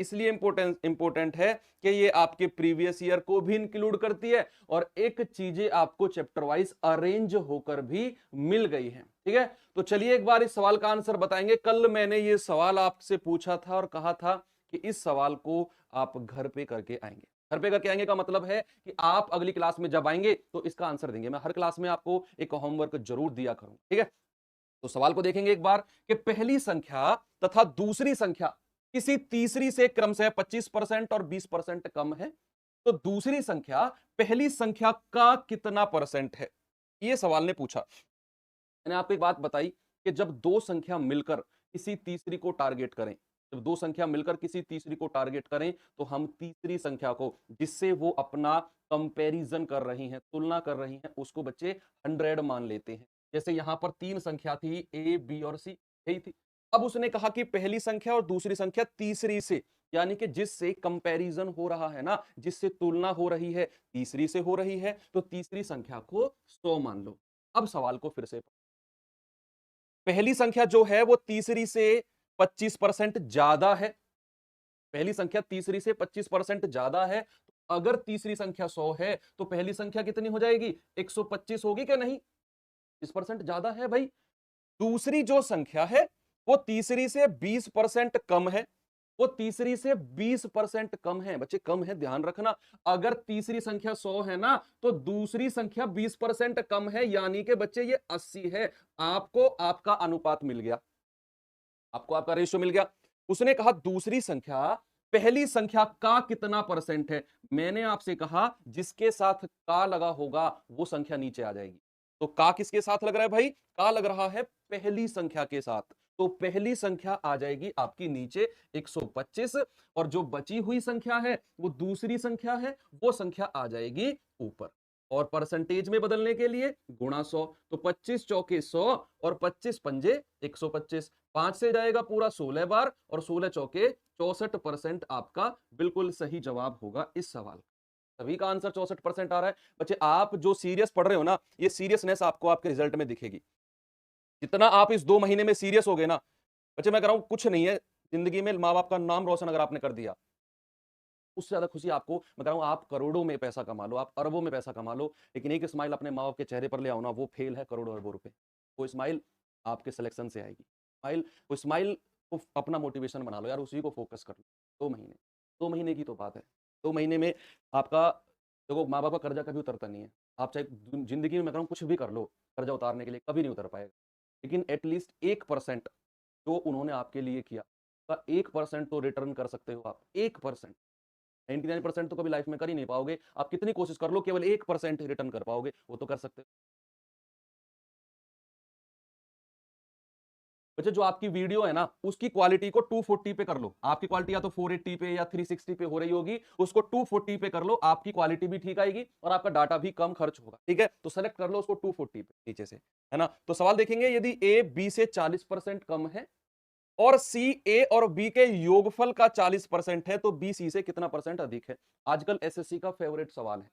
इसलिए इंपॉर्टेंट है कि ये आपके प्रीवियस ईयर को भी इंक्लूड करती है और एक चीजें आपको चैप्टर वाइज अरेंज होकर भी मिल गई हैं। ठीक है, तो चलिए एक बार इस सवाल का आंसर बताएंगे। कल मैंने ये सवाल आपसे पूछा था और कहा था कि इस सवाल को आप घर पे करके आएंगे। घर पे करके आएंगे का मतलब है कि आप अगली क्लास में जब आएंगे तो इसका आंसर देंगे। मैं हर क्लास में आपको एक होमवर्क जरूर दिया करूं। ठीक है, तो सवाल को देखेंगे एक बार कि पहली संख्या तथा दूसरी संख्या किसी तीसरी से क्रमशः 25% और 20% कम है, तो दूसरी संख्या पहली संख्या का कितना परसेंट है? ये सवाल ने पूछा। मैंने आपको एक बात बताई कि जब दो संख्या मिलकर किसी तीसरी को टारगेट करें, जब दो संख्या मिलकर किसी तीसरी को टारगेट करें तो हम तीसरी संख्या को जिससे वो अपना कंपैरिजन कर रही हैं, तुलना कर रही हैं, उसको बच्चे 100 मान लेते हैं। जैसे यहां पर तीन संख्या थी ए बी और सी, यही थी। अब उसने कहा कि पहली संख्या और दूसरी संख्या तीसरी से, यानी कि जिससे कंपैरिजन हो रहा है ना, जिससे तुलना हो रही है, तीसरी से हो रही है, तो तीसरी संख्या को 100 मान लो। अब सवाल को फिर से, पहली संख्या जो है वो तीसरी से 25% ज्यादा है। पहली संख्या तीसरी से 25% ज्यादा है, तो अगर तीसरी संख्या 100 है तो पहली संख्या कितनी हो जाएगी? 125 होगी क्या? नहीं, 20% ज्यादा है भाई। दूसरी जो संख्या है वो तीसरी से 20% कम है। वो तीसरी से 20% कम है बच्चे, कम है, ध्यान रखना। अगर तीसरी संख्या 100 है ना तो दूसरी संख्या 20% कम है, यानी कि बच्चे ये 80 है। आपको आपका अनुपात मिल गया, आपको आपका रेशियो मिल गया। उसने कहा दूसरी संख्या पहली संख्या का कितना परसेंट है। मैंने आपसे कहा जिसके साथ का लगा होगा वो संख्या नीचे आ जाएगी। तो का किसके साथ लग रहा है भाई? का लग रहा है पहली संख्या के साथ, तो पहली संख्या आ जाएगी आपकी नीचे 125, और जो बची हुई संख्या है वो दूसरी संख्या है, वो संख्या आ जाएगी ऊपर। और परसेंटेज में बदलने के लिए गुणा 100, तो 25 चौके 100 और 25 पंजे 125, 5 से जाएगा पूरा 16 बार और 16 चौके 64% आपका बिल्कुल सही जवाब होगा इस सवाल का। सभी का आंसर 64% आ रहा है। बच्चे आप जो सीरियस पढ़ रहे हो ना, ये सीरियसनेस आपको आपके रिजल्ट में दिखेगी। जितना आप इस 2 महीने में सीरियस हो गए ना बच्चे, मैं कह रहा हूं कुछ नहीं है जिंदगी में, माँ बाप का नाम रोशन अगर आपने कर दिया, उससे ज्यादा खुशी आपको मैं कह रहा हूं। आप करोड़ों में पैसा कमा लो, आप अरबों में पैसा कमा लो, लेकिन एक स्माइल अपने माँ बाप के चेहरे पर ले आओ ना, वो फेल है करोड़ों अरबों रुपए। वो स्माइल आपके सिलेक्शन से आएगी। स्माइल, वो स्माइल को अपना मोटिवेशन बना लो यार, उसी को फोकस कर लो। 2 महीने, 2 महीने की तो बात है। 2 महीने में आपका, देखो माँ बाप का कर्जा कभी उतरता नहीं है। आप चाहे जिंदगी में मैं कह रहा हूं कुछ भी कर लो, कर्जा उतारने के लिए कभी नहीं उतर पाएगा। लेकिन एटलीस्ट 1% जो उन्होंने आपके लिए किया का 1% तो रिटर्न कर सकते हो आप। 1%, 99% तो कभी लाइफ में कर ही नहीं पाओगे। आप कितनी कोशिश कर लो, केवल 1% रिटर्न कर पाओगे, वो तो कर सकते हो। अच्छा, जो आपकी वीडियो है ना उसकी क्वालिटी को 240 पे कर लो। आपकी क्वालिटी या तो 480 पे या 360 पे हो रही होगी, उसको 240 पे कर लो, आपकी क्वालिटी भी ठीक आएगी और आपका डाटा भी कम खर्च होगा। ठीक है, तो सेलेक्ट कर लो उसको 240 पे नीचे से, है ना। तो सवाल देखेंगे, यदि ए बी से 40% कम है और सी ए और बी के योगफल का 40% है, तो बी सी से कितना परसेंट अधिक है? आजकल एसएससी का फेवरेट सवाल है।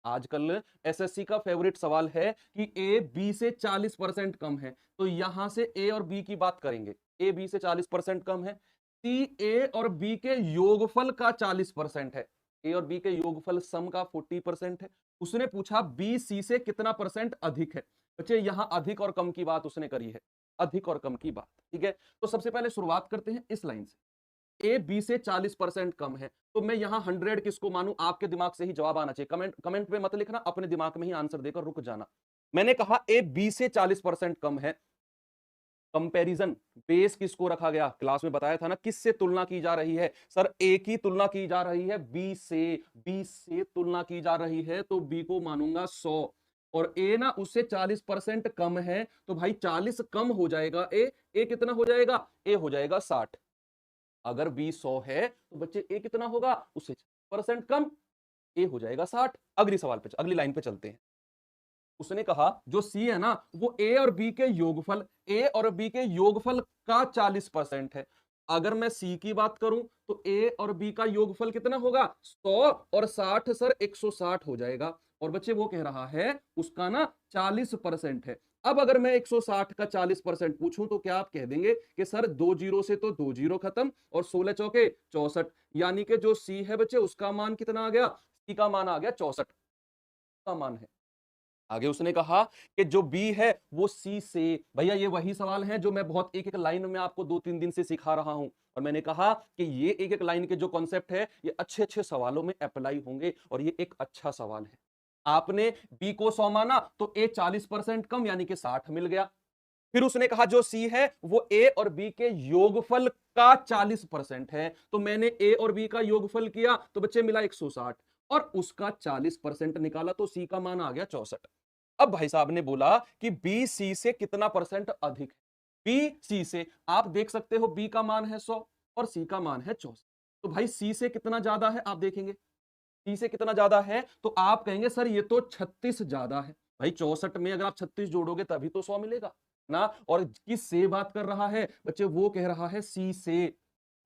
आजकल एसएससी का फेवरेट सवाल है कि ए बी से 40% कम है, तो यहां से ए और बी की बात करेंगे। ए बी से 40% कम है, सी ए और बी के योगफल का 40% है, ए और बी के योगफल सम का 40% है। उसने पूछा बी सी से कितना परसेंट अधिक है। बच्चे यहां अधिक और कम की बात उसने करी है, अधिक और कम की बात। ठीक है, तो सबसे पहले शुरुआत करते हैं इस लाइन से। ए बी से 40% कम है, तो मैं यहां 100 किसको मानूं? आपके दिमाग से ही जवाब आना चाहिए। कमेंट कमेंट पे मत लिखना, अपने दिमाग में ही आंसर देकर रुक जाना। मैंने कहा ए बी से 40% कम है। कंपैरिजन बेस किसको रखा गया? क्लास में बताया था ना, किससे तुलना की जा रही है? सर ए की तुलना की जा रही है बी से, बी से तुलना की जा रही है, तो बी को मानूंगा 100, और ए ना उससे 40% कम है, तो भाई 40 कम हो जाएगा ए कितना हो जाएगा? ए हो जाएगा 60। अगर बी 100 है तो बच्चे ए कितना होगा? उससे परसेंट कम, ए हो जाएगा 60। अगली सवाल पे, अगली लाइन पे चलते हैं। उसने कहा जो सी है ना वो ए और बी के योगफल, ए और बी के योगफल का 40% है। अगर मैं सी की बात करूं तो ए और बी का योगफल कितना होगा? 100 और 60 सर 160 हो जाएगा। और बच्चे वो कह रहा है उसका ना 40% है। अब अगर मैं 160 का 40% पूछूं तो क्या आप कह देंगे कि सर 2 जीरो से तो 2 जीरो खत्म और 16 चौके 64, यानी कि जो सी है बच्चे उसका मान कितना आ गया, सी का मान आ गया 64 का मान है। आगे उसने कहा कि जो बी है वो सी से, भैया ये वही सवाल है जो मैं बहुत एक एक लाइन में आपको 2-3 दिन से सिखा रहा हूं, और मैंने कहा कि ये एक एक लाइन के जो कॉन्सेप्ट है ये अच्छे अच्छे सवालों में अप्लाई होंगे और ये एक अच्छा सवाल है। आपने बी को 100 माना तो ए 40% कम यानी कि 60 मिल गया। फिर उसने कहा जो सी है वो ए और बी के योगफल का 40% है, तो मैंने ए और बी का योगफल किया तो बच्चे मिला 160 और उसका 40% निकाला तो सी का मान आ गया 64। अब भाई साहब ने बोला कि बी सी से कितना परसेंट अधिक है, बी सी से आप देख सकते हो बी का मान है 100 और सी का मान है 64, तो भाई सी से कितना ज्यादा है आप देखेंगे, सी से कितना ज्यादा है तो आप कहेंगे सर ये तो 36 ज्यादा है। भाई 64 में अगर आप 36 जोड़ोगे तभी तो 100 मिलेगा ना। और किस से बात कर रहा है बच्चे, वो कह रहा है सी से,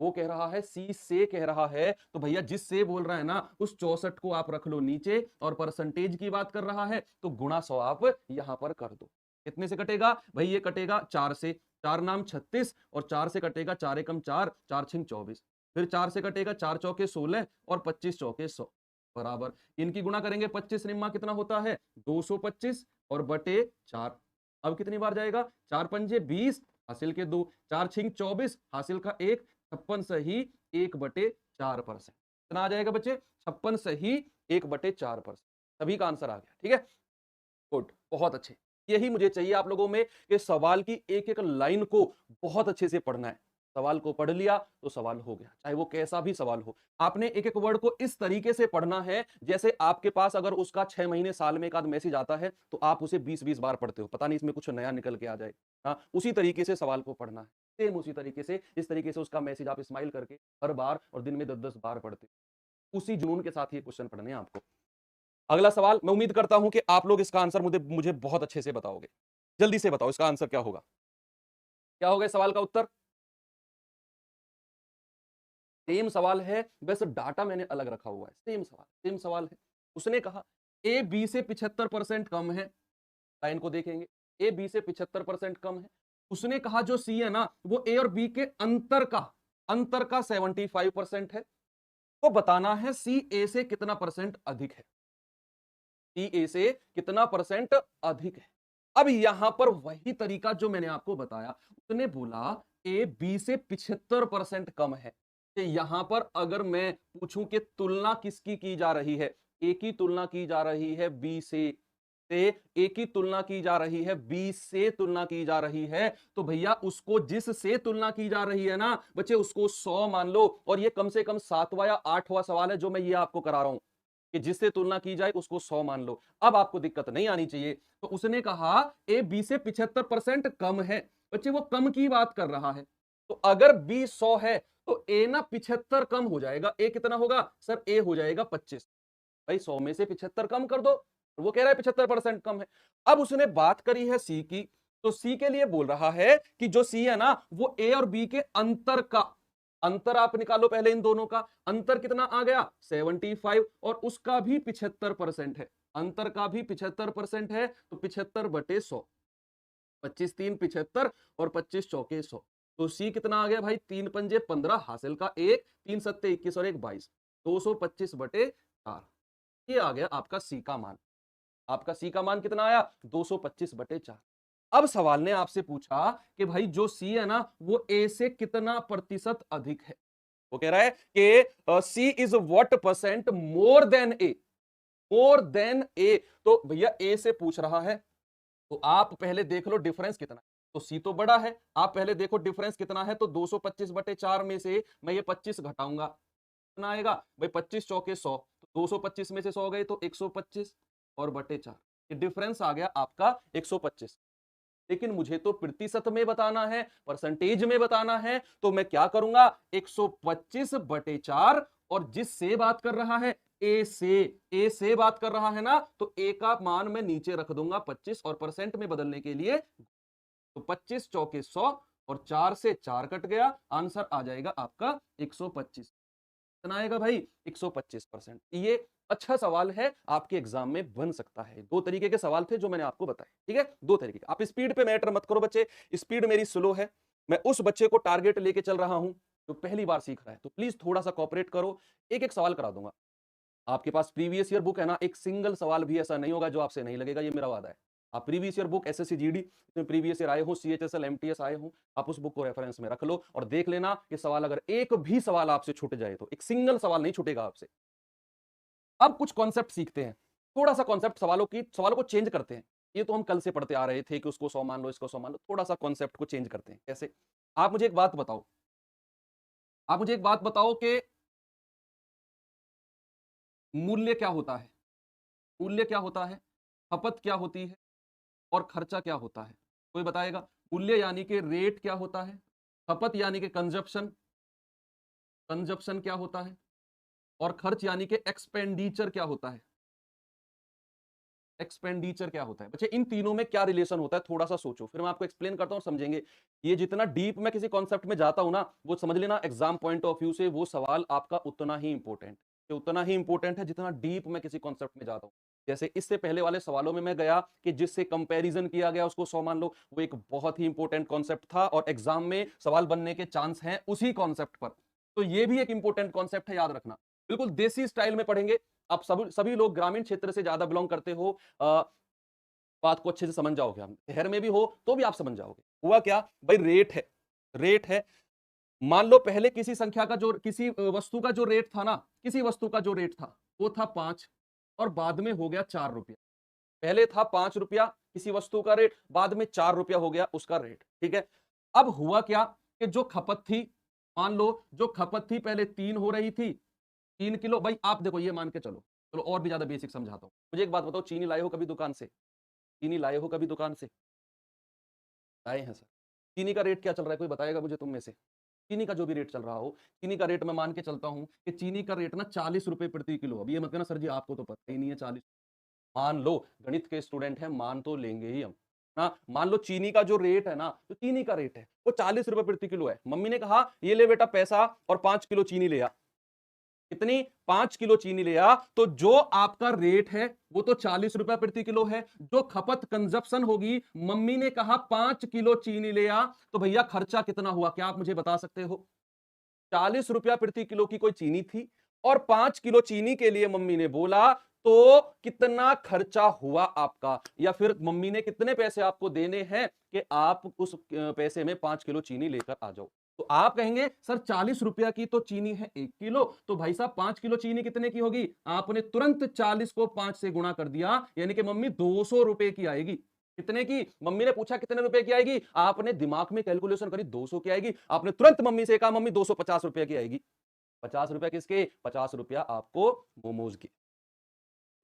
वो कह रहा है सी से कह रहा है, तो भैया जिस से बोल रहा है ना उस 64 को आप रख लो नीचे और परसेंटेज की बात कर रहा है तो गुणा 100 आप यहां पर कर दो। कितने से कटेगा भाई, ये कटेगा 4 से, 4 नाम 36 और 4 से कटेगा 4 एकम 4, 4 छिंग 24, फिर 4 से कटेगा 4 चौके 16 और 25 चौके 100 बराबर, इनकी गुणा करेंगे 25 निम्मा कितना होता है 225 और बटे 4। अब कितनी बार जाएगा, 4 पंजे 20 हासिल के 2, 4 छिंग 24 हासिल का 1, 56 सही 1/4%। कितना आ जाएगा बच्चे, 56 सही 1/4%। सभी का आंसर आ गया, ठीक है, गुड, बहुत अच्छे। यही मुझे चाहिए आप लोगों में कि सवाल की एक एक लाइन को बहुत अच्छे से पढ़ना है। सवाल को पढ़ लिया तो सवाल हो गया, चाहे वो कैसा भी सवाल हो। आपने एक एक वर्ड को इस तरीके से पढ़ना है जैसे आपके पास अगर उसका 6 महीने साल में एक आध मैसेज आता है तो आप उसे 20-20 बार पढ़ते हो, पता नहीं इसमें कुछ नया निकल के आ जाए। हाँ, उसी तरीके से सवाल को पढ़ना है, सेम उसी तरीके से, जिस तरीके से उसका मैसेज आप स्माइल करके हर बार और दिन में 10-10 बार पढ़ते हो, उसी जुनून के साथ ये क्वेश्चन पढ़ने हैं आपको। अगला सवाल, मैं उम्मीद करता हूं कि आप लोग इसका आंसर मुझे मुझे बहुत अच्छे से बताओगे। जल्दी से बताओ इसका आंसर क्या होगा, क्या होगा इस सवाल का उत्तर। सेम सवाल है, बस डाटा मैंने अलग रखा हुआ है, सेम सवाल है। उसने कहा ए बी से 75% कम है, लाइन को देखेंगे, ए बी से 75% कम है। उसने कहा जो सी है ना वो ए और बी के अंतर का 75% है, तो बताना है सी ए से कितना परसेंट अधिक है, सी ए से कितना परसेंट अधिक है। अब यहां पर वही तरीका जो मैंने आपको बताया, उसने बोला ए बी से 75% कम है, कि यहां पर अगर मैं पूछूं कि तुलना किसकी की जा रही है, ए की तुलना की जा रही है बी से ए की तुलना की जा रही है बी से तुलना की जा रही है, तो भैया उसको जिस से तुलना की जा रही है ना बच्चे उसको 100 मान लो, और ये कम से कम 7वां या 8वां सवाल है जो मैं ये आपको करा रहा हूं कि जिससे तुलना की जाए उसको 100 मान लो। अब आपको दिक्कत नहीं आनी चाहिए। तो उसने कहा ए बी से 75% कम है, बच्चे वो कम की बात कर रहा है, तो अगर बी 100 है तो ए ना 75 कम हो जाएगा, ए कितना होगा सर, ए हो जाएगा 25। भाई 100 में से 75 कम कर दो, वो कह रहा है 75% कम है। अब उसने बात करी है सी की, तो सी के लिए बोल रहा है कि जो सी है ना वो ए और बी के अंतर का, अंतर आप निकालो पहले, इन दोनों का अंतर कितना आ गया 75 और उसका भी 75% है, अंतर का भी 75% है, तो 75/100, 25 3 75 और 25 चौके 100, तो सी कितना आ गया भाई, 3 पंजे 15 हासिल का 1, 3 सत्ते 21 और 1 22, 225/4, ये आ गया आपका सी का मान। आपका सी का मान कितना आया 225/4। अब सवाल ने आपसे पूछा कि भाई जो सी है ना वो ए से कितना प्रतिशत अधिक है, वो कह रहा है कि C is what percent more than A, more than A, तो भैया ए से पूछ रहा है तो आप पहले देख लो डिफरेंस कितना है, तो सी तो बड़ा है, आप पहले देखो डिफरेंस कितना है, तो 225/4 में से मैं ये 25 घटाऊंगा, कितना आएगा भाई 25 चौके 100, तो 225 में से 100 गए तो 125 और बटे 4, ये डिफरेंस आ गया आपका 125। लेकिन मुझे तो प्रतिशत में बताना है, परसेंटेज में बताना है, तो मैं क्या करूंगा 125/4, और जिससे बात कर रहा है ए से बात कर रहा है ना, तो ए का मान मैं नीचे रख दूंगा 25 और परसेंट में बदलने के लिए, तो 25 चौके 100 और 4 से 4 कट गया, आंसर आ जाएगा आपका 125। कितना आएगा भाई 125%। ये अच्छा सवाल है, आपके एग्जाम में बन सकता है। दो तरीके के सवाल थे जो मैंने आपको बताए, ठीक है, दो तरीके। आप स्पीड पे मैटर मत करो बच्चे, स्पीड मेरी स्लो है, मैं उस बच्चे को टारगेट लेके चल रहा हूं जो पहली बार सीख रहा है, तो प्लीज थोड़ा सा कोऑपरेट करो। एक एक सवाल करा दूंगा। आपके पास प्रीवियस ईयर बुक है ना, एक सिंगल सवाल भी ऐसा नहीं होगा जो आपसे नहीं लगेगा, ये मेरा वादा है। आप previous year book SSC GD में प्रीवियस ईयर आए हो, सीएचएसएल एमटीएस आए हो, आप उस बुक को रेफरेंस में रख लो और देख लेना कि सवाल अगर एक भी सवाल आपसे छूट जाए, तो एक सिंगल सवाल नहीं छूटेगा आपसे। अब कुछ कॉन्सेप्ट सीखते हैं, थोड़ा सा कॉन्सेप्ट सवालों को चेंज करते हैं। ये तो हम कल से पढ़ते आ रहे थे कि उसको 100 मान लो, इसको 100 मान लो, थोड़ा सा कॉन्सेप्ट को चेंज करते हैं। कैसे? आप मुझे एक बात बताओ, आप मुझे एक बात बताओ कि मूल्य क्या होता है? मूल्य क्या होता है, खपत क्या होती है और खर्चा क्या होता है? कोई बताएगा? मूल्य यानी कि रेट क्या होता है, खपत यानी कि कंजप्शन, कंजप्शन क्या होता है, और खर्च यानी कि एक्सपेंडिचर क्या होता है। एक्सपेंडिचर क्या होता है बच्चे, इन तीनों में क्या रिलेशन होता है, थोड़ा सा सोचो, फिर मैं आपको एक्सप्लेन करता हूं, समझेंगे। ये जितना डीप मैं किसी कॉन्सेप्ट में जाता हूं ना, वो समझ लेना एग्जाम पॉइंट ऑफ व्यू से वो सवाल आपका उतना ही इंपॉर्टेंट है जितना डीप मैं किसी कॉन्सेप्ट में जाता हूं। जैसे इससे पहले वाले सवालों में मैं गया कि जिससे कंपैरिजन किया गया उसको 100 मान लो, वो एक बहुत ही इंपॉर्टेंट कॉन्सेप्ट था और एग्जाम में सवाल बनने के चांस हैं उसी कॉन्सेप्ट पर। तो ये भी एक इंपॉर्टेंट कॉन्सेप्ट है, याद रखना। बिल्कुल देसी स्टाइल में पढ़ेंगे। आप सभी लोग ग्रामीण क्षेत्र से ज्यादा बिलोंग करते हो, बात को अच्छे से समझ जाओगे। हम शहर में भी हो तो भी आप समझ जाओगे। हुआ क्या भाई, रेट है, रेट है। मान लो पहले किसी संख्या का जो, किसी वस्तु का जो रेट था ना, किसी वस्तु का जो रेट था वो था 5 और बाद में हो गया 4 रुपया। पहले था 5 रुपया किसी वस्तु का रेट, बाद में 4 रुपया हो गया उसका रेट, ठीक है। अब हुआ क्या कि जो खपत थी, मान लो जो खपत थी पहले 3 हो रही थी, 3 किलो। भाई आप देखो, ये मान के चलो, चलो और भी ज्यादा बेसिक समझाता हूं। मुझे एक बात बताओ, चीनी लाए हो कभी दुकान से? चीनी लाए हो कभी दुकान से? लाए हैं सर। चीनी का रेट क्या चल रहा है, कोई बताएगा मुझे तुम में से? चीनी का जो भी रेट चल रहा हो, चीनी का रेट मैं मान के चलता हूं कि चीनी का रेट ना 40 रुपए प्रति किलो। अब ये मत कहना सर जी आपको तो पता ही नहीं है 40। मान लो गणित के स्टूडेंट हैं, मान तो लेंगे ही हम ना। मान लो चीनी का जो रेट है ना, तो चीनी का रेट है वो 40 रुपए प्रति किलो है। मम्मी ने कहा ये ले बेटा पैसा और 5 किलो चीनी ले आ। कितनी? 5 किलो चीनी ले आ। तो जो आपका रेट है वो तो 40 रुपया प्रति किलो है। जो खपत कंजप्शन होगी, मम्मी ने कहा 5 किलो चीनी ले आ, तो भैया खर्चा कितना हुआ, क्या आप मुझे बता सकते हो? 40 रुपया प्रति किलो की कोई चीनी थी और 5 किलो चीनी के लिए मम्मी ने बोला, तो कितना खर्चा हुआ आपका, या फिर मम्मी ने कितने पैसे आपको देने हैं कि आप उस पैसे में 5 किलो चीनी लेकर आ जाओ। तो आप कहेंगे सर 40 रुपया की तो चीनी है 1 किलो, तो भाई साहब 5 किलो चीनी कितने की होगी? आपने तुरंत 40 को 5 से गुणा कर दिया, यानी कि मम्मी 200 रुपए की आएगी। कितने की? मम्मी ने पूछा कितने रुपए की आएगी, आपने दिमाग में कैलकुलेशन करी 200 की आएगी। आपने तुरंत मम्मी से कहा मम्मी 250 रुपए की आएगी। 50 रुपया किसके? 50 रुपया आपको मोमोज की।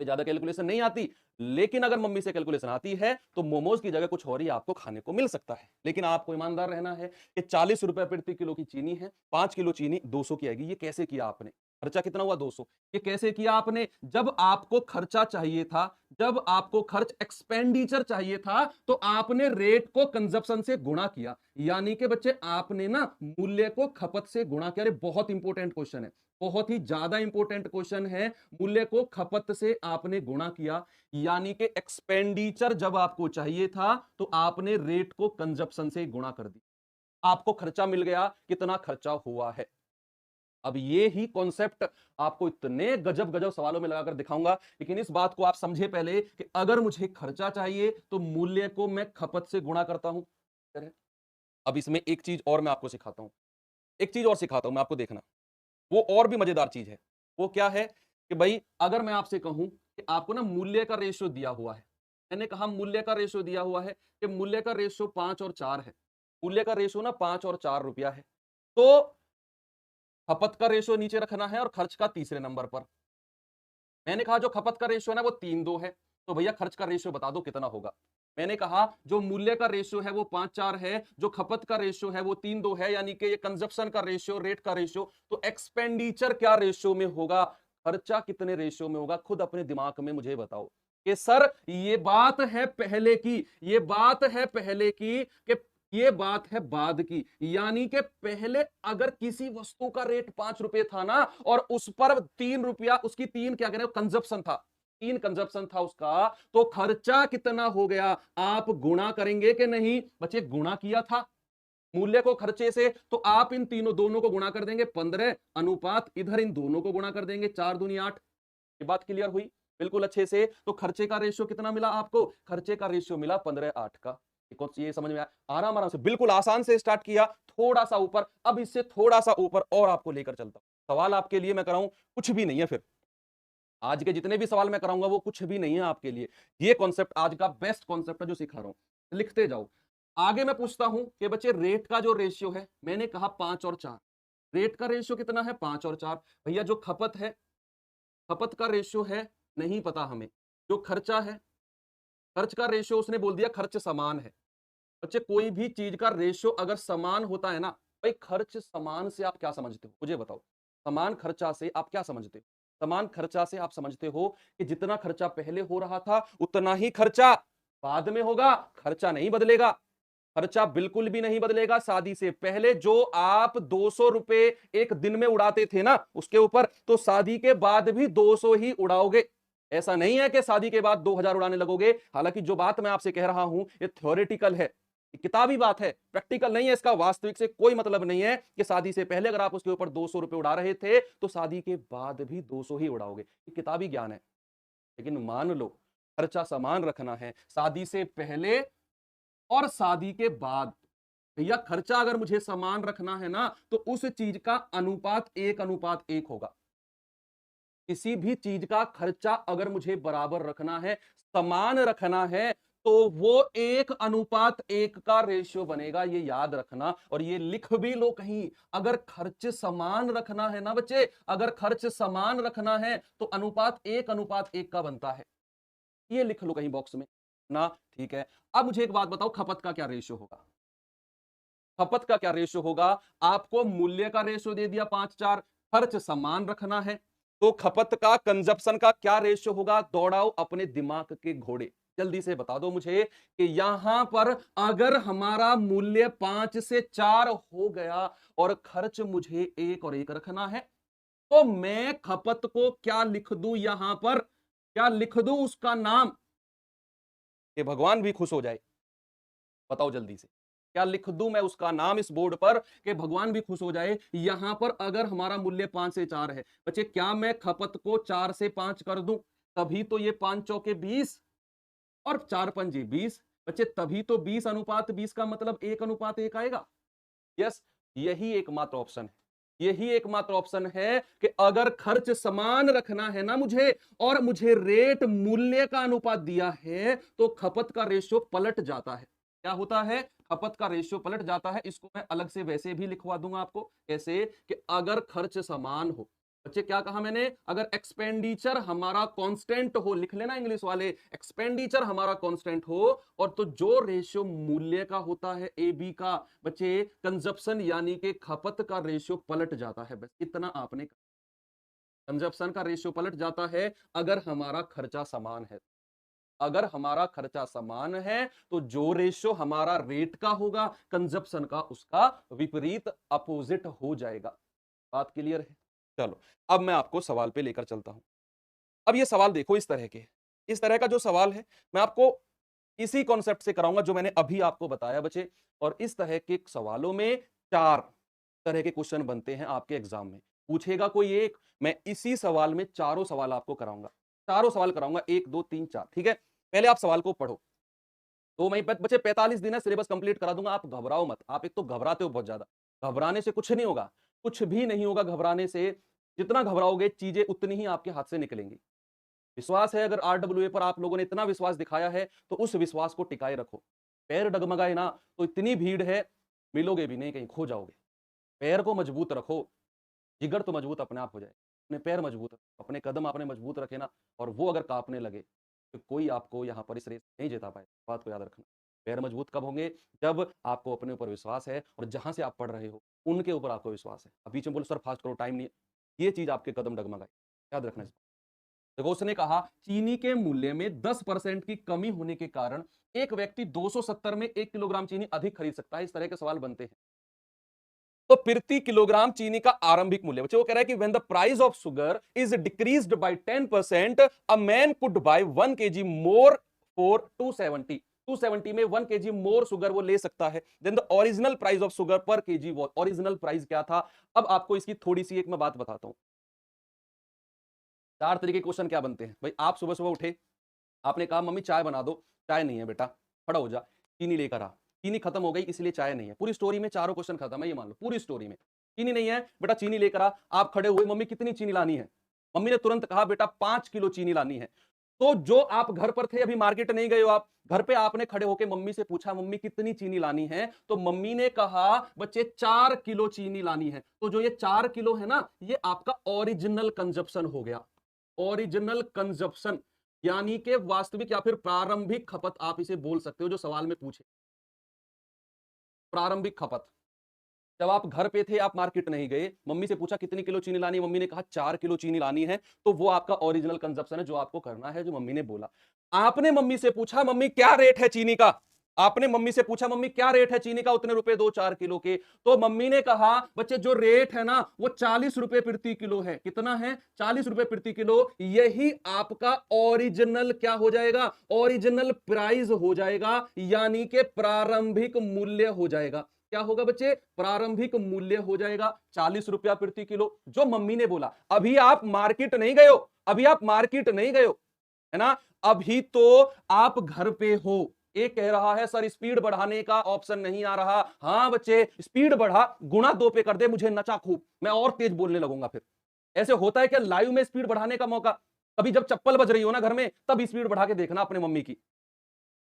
ज्यादा कैलकुलेशन नहीं आती, लेकिन अगर मम्मी से कैलकुलेशन आती है तो मोमोज की जगह कुछ और ही आपको खाने को मिल सकता है। लेकिन आपको ईमानदार रहना है कि 40 रुपए प्रति किलो की चीनी है, 5 किलो चीनी 200 की आएगी। ये कैसे किया आपने? खर्चा कितना हुआ? 200। ये कैसे किया आपने? जब आपको खर्चा चाहिए था, जब आपको खर्च एक्सपेंडिचर चाहिए था, तो आपने रेट को कंजप्शन से गुणा किया। यानी कि बच्चे आपने ना मूल्य को खपत से गुणा किया। अरे बहुत इंपॉर्टेंट क्वेश्चन है, बहुत ही ज्यादा इंपॉर्टेंट क्वेश्चन है। मूल्य को खपत से आपने गुणा किया, यानी कि एक्सपेंडिचर जब आपको चाहिए था तो आपने रेट को कंजप्शन से गुणा कर दिया। आपको खर्चा मिल गया, कितना खर्चा हुआ है। अब ये ही कॉन्सेप्ट आपको इतने गजब गजब सवालों में लगाकर दिखाऊंगा, लेकिन इस बात को आप समझे पहले कि अगर मुझे खर्चा चाहिए तो मूल्य को मैं खपत से गुणा करता हूं। अब इसमें एक चीज और मैं आपको सिखाता हूं, एक चीज और सिखाता हूं मैं आपको, देखना। वो और भी मजेदार चीज है। वो क्या है कि भाई अगर मैं आपसे कहूं कि आपको ना मूल्य का रेशियो दिया हुआ है, मैंने कहा मूल्य का रेशियो दिया हुआ है कि मूल्य का रेशियो 5 और 4 है। मूल्य का रेशियो ना 5 और 4 रुपया है, तो खपत का रेशियो नीचे रखना है और खर्च का तीसरे नंबर पर। मैंने कहा जो खपत का रेशियो है ना वो 3-2 है, तो भैया खर्च का रेशियो बता दो कितना होगा। मैंने कहा जो मूल्य का रेशियो है वो 5-4 है, जो खपत का रेशियो है वो 3-2 है, यानी कि ये कंजप्शन का रेशियो, रेट का रेशियो। तो एक्सपेंडिचर क्या रेशियो में होगा, खर्चा कितने रेशियो में होगा, खुद अपने दिमाग में मुझे बताओ। कि सर ये बात है पहले की, ये बात है पहले की कि ये बात है बाद की, यानी कि पहले अगर किसी वस्तु का रेट 5 रुपए था ना और उस पर 3 रुपया, उसकी 3 क्या कह रहे हो कंजप्शन था, 3 कंजप्शन था उसका, तो खर्चा कितना हो गया आप गुणा करेंगे कि नहीं बच्चे? गुणा किया था मूल्य को खर्चे से, तो आप इन तीनों दोनों को गुणा कर देंगे 15 अनुपात इधर इन दोनों को गुणा कर देंगे 4 दूनी 8। ये बात क्लियर हुई बिल्कुल अच्छे से। तो खर्चे का रेशियो कितना मिला आपको? खर्चे का रेशियो मिला 15:8 का। ये समझ में आया? आराम आराम से बिल्कुल आसान से स्टार्ट किया, थोड़ा सा ऊपर, अब इससे थोड़ा सा ऊपर और आपको लेकर चलता हूं। सवाल आपके लिए मैं कराऊं कुछ भी नहीं है, फिर आज के जितने भी सवाल मैं कराऊंगा वो कुछ भी नहीं है आपके लिए। ये कॉन्सेप्ट आज का बेस्ट कॉन्सेप्ट है जो सिखा रहा हूं, लिखते जाओ। आगे मैं पूछता हूं कि बच्चे रेट का जो रेशियो है, मैंने कहा 5 और 4, रेट का रेशियो कितना है? 5 और 4। भैया जो खपत है, खपत का रेशियो है नहीं पता हमें, जो खर्चा है, खर्च का रेशियो उसने बोल दिया खर्च समान है। बच्चे कोई भी चीज का रेशियो अगर समान होता है ना, भाई खर्च समान से आप क्या समझते हो मुझे बताओ? समान खर्चा से आप क्या समझते हो? समान खर्चा से आप समझते हो कि जितना खर्चा पहले हो रहा था उतना ही खर्चा बाद में होगा। खर्चा नहीं बदलेगा, खर्चा बिल्कुल भी नहीं बदलेगा। शादी से पहले जो आप 200 रुपए एक दिन में उड़ाते थे ना उसके ऊपर, तो शादी के बाद भी 200 ही उड़ाओगे। ऐसा नहीं है कि शादी के बाद 2000 उड़ाने लगोगे। हालांकि जो बात मैं आपसे कह रहा हूं ये थ्योरेटिकल है, किताबी बात है, प्रैक्टिकल नहीं है। इसका वास्तविक से कोई मतलब नहीं है कि शादी से पहले अगर आप उसके ऊपर 200 रुपए उड़ा रहे थे तो शादी के बाद भी 200 ही उड़ाओगे। ये किताबी ज्ञान है। लेकिन मान लो खर्चा समान रखना है शादी से पहले और शादी के बाद। भैया खर्चा अगर मुझे समान रखना है ना तो उस चीज का अनुपात 1:1 होगा। किसी भी चीज का खर्चा अगर मुझे बराबर रखना है, समान रखना है, तो वो 1:1 का रेशियो बनेगा। ये याद रखना और ये लिख भी लो कहीं। अगर खर्च समान रखना है ना बच्चे, अगर खर्च समान रखना है तो अनुपात 1:1 का बनता है। ये लिख लो कहीं बॉक्स में ना। ठीक है, अब मुझे एक बात बताओ, खपत का क्या रेशियो होगा? खपत का क्या रेशियो होगा? आपको मूल्य का रेशियो दे दिया 5-4, खर्च समान रखना है, तो खपत का कंजप्शन का क्या रेशियो होगा? दौड़ाओ अपने दिमाग के घोड़े, जल्दी से बता दो मुझे कि यहां पर अगर हमारा मूल्य 5 से 4 हो गया और खर्च मुझे 1 और 1 रखना है, तो मैं खपत को क्या लिख दूं? यहां पर क्या लिख दूं उसका नाम कि भगवान भी खुश हो जाए? बताओ जल्दी से, क्या लिख दूं मैं उसका नाम इस बोर्ड पर कि भगवान भी खुश हो जाए? यहां पर अगर हमारा मूल्य 5 से 4 है बच्चे, क्या मैं खपत को 4 से 5 कर दूं? तभी तो ये 5 चौके 20 और 4 पंजे 20 बच्चे, तभी तो 20:20 का मतलब 1:1 आएगा। यस, यही एकमात्र ऑप्शन है। यही एकमात्र ऑप्शन है कि अगर खर्च समान रखना है ना मुझे, और मुझे रेट मूल्य का अनुपात दिया है, तो खपत का रेशियो पलट जाता है। क्या होता है? खपत का रेशियो पलट जाता है। इसको मैं अलग से वैसे भी लिखवा दूंगा आपको। कैसे? कि अगर खर्च समान हो, बच्चे क्या कहा मैंने? अगर एक्सपेंडिचर हमारा कांस्टेंट हो, लिख लेना इंग्लिश वाले, एक्सपेंडिचर हमारा कांस्टेंट हो, और तो जो रेशियो मूल्य का होता है ए बी का, बच्चे कंजप्शन यानी कि खपत का रेशियो पलट जाता है। बस इतना आपने, कंजप्शन का रेशियो पलट जाता है अगर हमारा खर्चा समान है। अगर हमारा खर्चा समान है तो जो रेशियो हमारा रेट का होगा कंजप्शन का, उसका विपरीत अपोजिट हो जाएगा। बात क्लियर है? चलो, अब मैं आपको सवाल पे लेकर चलता हूं। अब ये सवाल देखो, इस तरह के, इस तरह का जो सवाल है मैं आपको इसी कॉन्सेप्ट से कराऊंगा जो मैंने अभी आपको बताया बच्चे। और इस तरह के सवालों में 4 तरह के क्वेश्चन बनते हैं आपके एग्जाम में। पूछेगा कोई एक, मैं इसी सवाल में चारों सवाल आपको कराऊंगा। चारों सवाल कराऊंगा, 1 2 3 4। ठीक है, पहले आप सवाल को पढ़ो। तो मैं बच्चे 45 दिन है, सिलेबस कंप्लीट करा दूंगा। आप घबराओ मत, आप एक तो घबराते हो बहुत ज्यादा। घबराने से कुछ नहीं होगा, कुछ भी नहीं होगा घबराने से। जितना घबराओगे चीजें उतनी ही आपके हाथ से निकलेंगी। विश्वास है, अगर आरडब्ल्यूए पर आप लोगों ने इतना विश्वास दिखाया है तो उस विश्वास को टिकाए रखो। पैर डगमगाए ना तो इतनी भीड़ है, मिलोगे भी नहीं, कहीं खो जाओगे। पैर को मजबूत रखो, जिगर तो मजबूत अपने आप हो जाए। अपने पैर मजबूत रखो, अपने कदम आपने मजबूत रखे ना, और वो अगर कांपने लगे तो कोई आपको यहाँ पर इस रेस नहीं जिता पाए। बात को याद रखना। पैर मजबूत कब होंगे? जब आपको अपने ऊपर विश्वास है और जहां से आप पढ़ रहे हो उनके ऊपर आपको विश्वास है। अब बीच में बोलो सर फास्ट करो, टाइम नहीं है, ये चीज आपके कदम डगमगाए। याद रखना। देखो उसने कहा चीनी के मूल्य में 10% की कमी होने के कारण एक व्यक्ति 270 में 1 किलोग्राम चीनी अधिक खरीद सकता है। इस तरह के सवाल बनते हैं। तो प्रति किलोग्राम चीनी का आरंभिक मूल्य, बच्चे वो कह रहा है कि when the price of sugar is decreased bye 10%, a man could bye 1 KG more for 270। 270 में 1 केजी मोर शुगर वो ले सकता है then the original price of sugar per kg. Original price क्या था? अब आपको इसकी थोड़ी सी एक मैं बात बताता हूं। 4 तरीके के क्वेश्चन क्या बनते हैं भाई। आप सुबह सुबह उठे, आपने कहा मम्मी चाय बना दो, चाय नहीं है बेटा, खड़ा हो जा, चीनी लेकर आ। चीनी खत्म हो गई इसलिए चाय नहीं है। पूरी स्टोरी में चारों क्वेश्चन खत्म है, ये मान लो पूरी स्टोरी में चीनी नहीं है बेटा, चीनी लेकर आ। आप खड़े हुए, मम्मी कितनी चीनी लानी है? मम्मी ने तुरंत कहा बेटा 5 किलो चीनी लानी है। तो जो आप घर पर थे, अभी मार्केट नहीं गए हो, आप घर पे आपने खड़े होकर मम्मी से पूछा मम्मी कितनी चीनी लानी है? तो मम्मी ने कहा बच्चे 4 किलो चीनी लानी है। तो जो ये 4 किलो है ना, ये आपका ओरिजिनल कंजप्शन हो गया। ओरिजिनल कंजप्शन यानी कि वास्तविक या फिर प्रारंभिक खपत आप इसे बोल सकते हो, जो सवाल में पूछे प्रारंभिक खपत। जब आप घर पे थे, आप मार्केट नहीं गए, मम्मी से पूछा कितनी किलो चीनी लानी है, मम्मी ने कहा 4 किलो चीनी लानी है, तो वो आपका ओरिजिनल कंजप्शन है, जो आपको करना है, जो मम्मी ने बोला। आपने मम्मी से पूछा मम्मी क्या रेट है चीनी का? आपने मम्मी से पूछा मम्मी क्या रेट है चीनी का, उतने रुपए दो 4 किलो के। तो मम्मी ने कहा बच्चे जो रेट है ना वो 40 रुपए प्रति किलो है। कितना है? 40 रुपए प्रति किलो। यही आपका ओरिजिनल क्या हो जाएगा? ओरिजिनल प्राइस हो जाएगा, यानी कि प्रारंभिक मूल्य हो जाएगा। क्या होगा बच्चे? प्रारंभिक मूल्य हो जाएगा 40 रुपया प्रति किलो, जो मम्मी ने बोला। अभी आप मार्केट नहीं गए हो, अभी आप मार्केट नहीं गए हो, है ना, अभी तो आप घर पे हो। एक कह रहा है सर स्पीड बढ़ाने का ऑप्शन नहीं आ रहा। हाँ बच्चे, स्पीड बढ़ा, गुणा 2 पे कर दे, मुझे नचा खूब, मैं और तेज बोलने लगूंगा। फिर ऐसे होता है क्या लाइव में स्पीड बढ़ाने का मौका? कभी जब चप्पल बज रही हो ना घर में, तब स्पीड बढ़ा के देखना अपने मम्मी की।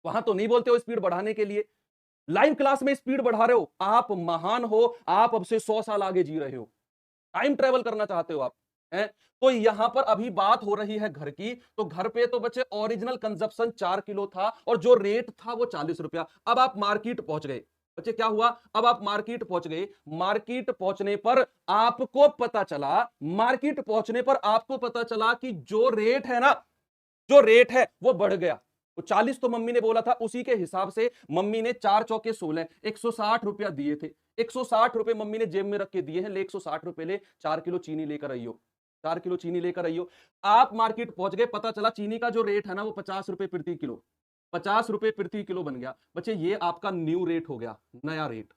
वहां तो नहीं बोलते हो स्पीड बढ़ाने के लिए। लाइव क्लास में स्पीड बढ़ा रहे हो, आप महान हो, आप अब से 100 साल आगे जी रहे हो, टाइम ट्रेवल करना चाहते हो आप, हैं? तो यहां पर अभी बात हो रही है घर की। तो घर पे तो बच्चे ओरिजिनल कंजप्शन 4 किलो था और जो रेट था वो 40 रुपया। अब आप मार्केट पहुंच गए बच्चे, क्या हुआ? अब आप मार्केट पहुंच गए। मार्केट पहुंचने पर आपको पता चला, मार्केट पहुंचने पर आपको पता चला कि जो रेट है ना, जो रेट है वो बढ़ गया। तो 40 तो मम्मी ने बोला था, उसी के हिसाब से मम्मी ने 4 चौके 16 160 रुपया दिए थे। 160 रुपए मम्मी ने जेब में रख के दिए हैं, ले 160 रुपए ले, 4 किलो चीनी लेकर आइयो, 4 किलो चीनी लेकर आइयो। आप मार्केट पहुंच गए, पता चला चीनी का जो रेट है ना वो 50 रुपए प्रति किलो, 50 रुपए प्रति किलो बन गया। बच्चे ये आपका न्यू रेट हो गया, नया रेट।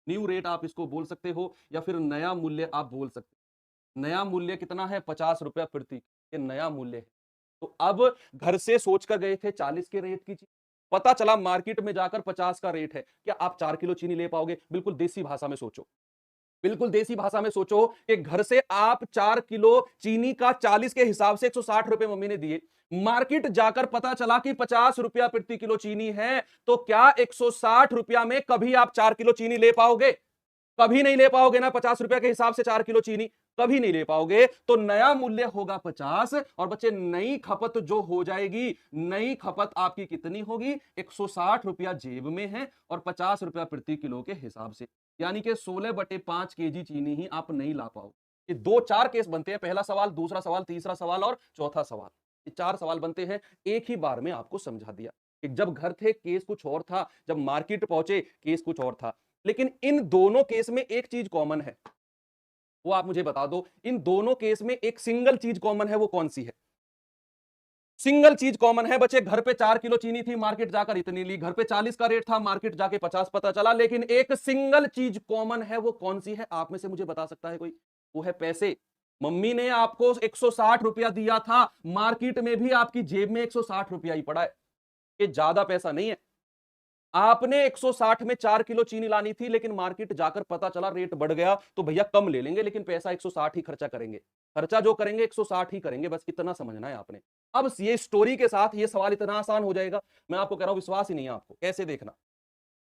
न्यू रेट आप इसको बोल सकते हो या फिर नया मूल्य आप बोल सकते हो। नया मूल्य कितना है? 50 रुपया प्रति, ये नया मूल्य है। तो अब घर से सोचकर गए थे 40 के रेट की चीज, पता चला मार्केट में जाकर 50 का रेट है। क्या आप 4 किलो चीनी ले पाओगे? बिल्कुल देसी भाषा में सोचो, बिल्कुल देसी भाषा में सोचो कि घर से आप 4 किलो चीनी का 40 के हिसाब से 160 रुपए मम्मी ने दिए, मार्केट जाकर पता चला कि 50 रुपया प्रति किलो चीनी है। तो क्या 160 रुपया में कभी आप 4 किलो चीनी ले पाओगे? कभी नहीं ले पाओगे ना। 50 रुपया के हिसाब से 4 किलो चीनी कभी नहीं ले पाओगे। तो नया मूल्य होगा 50। और बच्चे नई खपत जो हो जाएगी, नई खपत आपकी कितनी होगी? 160 रुपया जेब में है और 50 रुपया प्रति किलो के हिसाब से, यानी कि 16/5 केजी चीनी ही आप नहीं ला पाओगे। ये 2-4 केस बनते हैं, पहला सवाल, दूसरा सवाल, तीसरा सवाल और चौथा सवाल। ये 4 सवाल बनते हैं। एक ही बार में आपको समझा दिया कि जब घर थे केस कुछ और था, जब मार्केट पहुंचे केस कुछ और था। लेकिन इन दोनों केस में एक चीज कॉमन है, वो आप मुझे बता दो। इन दोनों केस में एक सिंगल चीज कॉमन है, वो कौन सी है? सिंगल चीज कॉमन है बच्चे, घर पे 4 किलो चीनी थी, मार्केट जाकर इतनी ली। घर पे 40 का रेट था, मार्केट जाके 50 पता चला। लेकिन एक सिंगल चीज कॉमन है, वो कौन सी है? आप में से मुझे बता सकता है कोई? वो है पैसे। मम्मी ने आपको 160 रुपया दिया था, मार्केट में भी आपकी जेब में 160 रुपया ही पड़ा है, ये ज्यादा पैसा नहीं है। आपने 160 में 4 किलो चीनी लानी थी, लेकिन मार्केट जाकर पता चला रेट बढ़ गया, तो भैया कम ले लेंगे, लेकिन पैसा 160 ही खर्चा करेंगे। खर्चा जो करेंगे 160 ही करेंगे, बस इतना समझना है आपने। अब ये स्टोरी के साथ ये सवाल इतना आसान हो जाएगा, मैं आपको कह रहा हूं, विश्वास ही नहीं है आपको। कैसे देखना,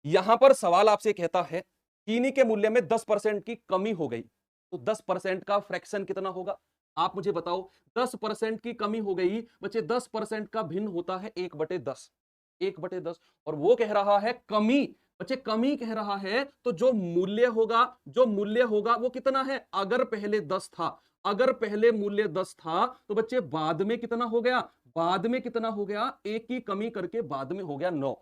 यहां पर सवाल आपसे कहता है चीनी के मूल्य में 10% की कमी हो गई, तो 10% का फ्रैक्शन कितना होगा? आप मुझे बताओ। 10% की कमी हो गई बच्चे, 10% का भिन्न होता है 1/10, 1/10। और वो कह रहा है कमी, बच्चे कमी कह रहा है, तो जो मूल्य होगा, जो मूल्य होगा वो कितना है? अगर पहले 10 था, अगर पहले मूल्य 10 था तो बच्चे बाद में कितना हो गया, बाद में कितना हो गया, एक की कमी करके बाद में हो गया 9।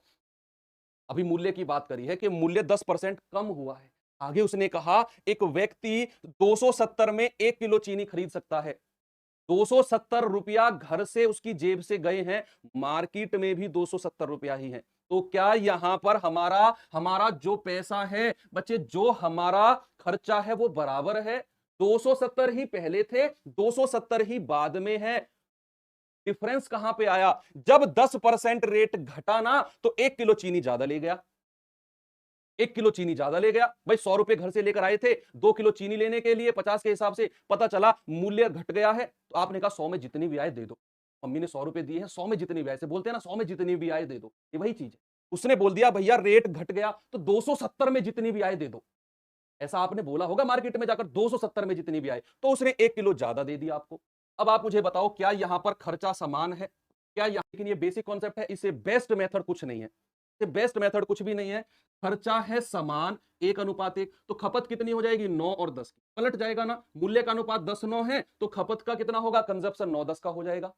अभी मूल्य की बात करी है कि मूल्य 10% कम हुआ है। आगे उसने कहा एक व्यक्ति 270 में 1 किलो चीनी खरीद सकता है। 270 रुपया घर से उसकी जेब से गए हैं, मार्केट में भी 270 रुपया ही है। तो क्या यहां पर हमारा हमारा जो पैसा है बच्चे, जो हमारा खर्चा है वो बराबर है? 270 ही पहले थे, 270 ही बाद में है। डिफरेंस कहां पे आया? जब 10% रेट घटा ना तो 1 किलो चीनी ज्यादा ले गया। 1 किलो चीनी ज्यादा ले गया। भाई 100 रुपए घर से लेकर आए थे, 2 किलो चीनी लेने के लिए 50 के हिसाब से, पता चला मूल्य घट गया है तो आपने कहा 100 में जितनी भी आए दे दो। मम्मी ने 100 रुपए दिए हैं, 100 में जितनी भी आए, से बोलते हैं ना 100 में जितनी भी आए दे दो, ये वही चीज है। उसने बोल दिया भैया रेट घट गया तो 270 में जितनी भी आए दे दो। ऐसा आपने बोला होगा मार्केट में जाकर, 270 में जितनी भी आए, तो उसने 1 किलो ज्यादा दे दिया आपको। अब आप मुझे बताओ क्या यहां पर खर्चा समान है? क्या यहां, लेकिन ये बेसिक कॉन्सेप्ट है, इससे बेस्ट मेथड कुछ नहीं है, इससे बेस्ट मेथड कुछ भी नहीं है। खर्चा है समान 1:1, तो खपत कितनी हो जाएगी? 9 और 10 की, पलट जाएगा ना। मूल्य का अनुपात 10:9 है तो खपत का कितना होगा? कंजप्शन 9:10 का हो जाएगा।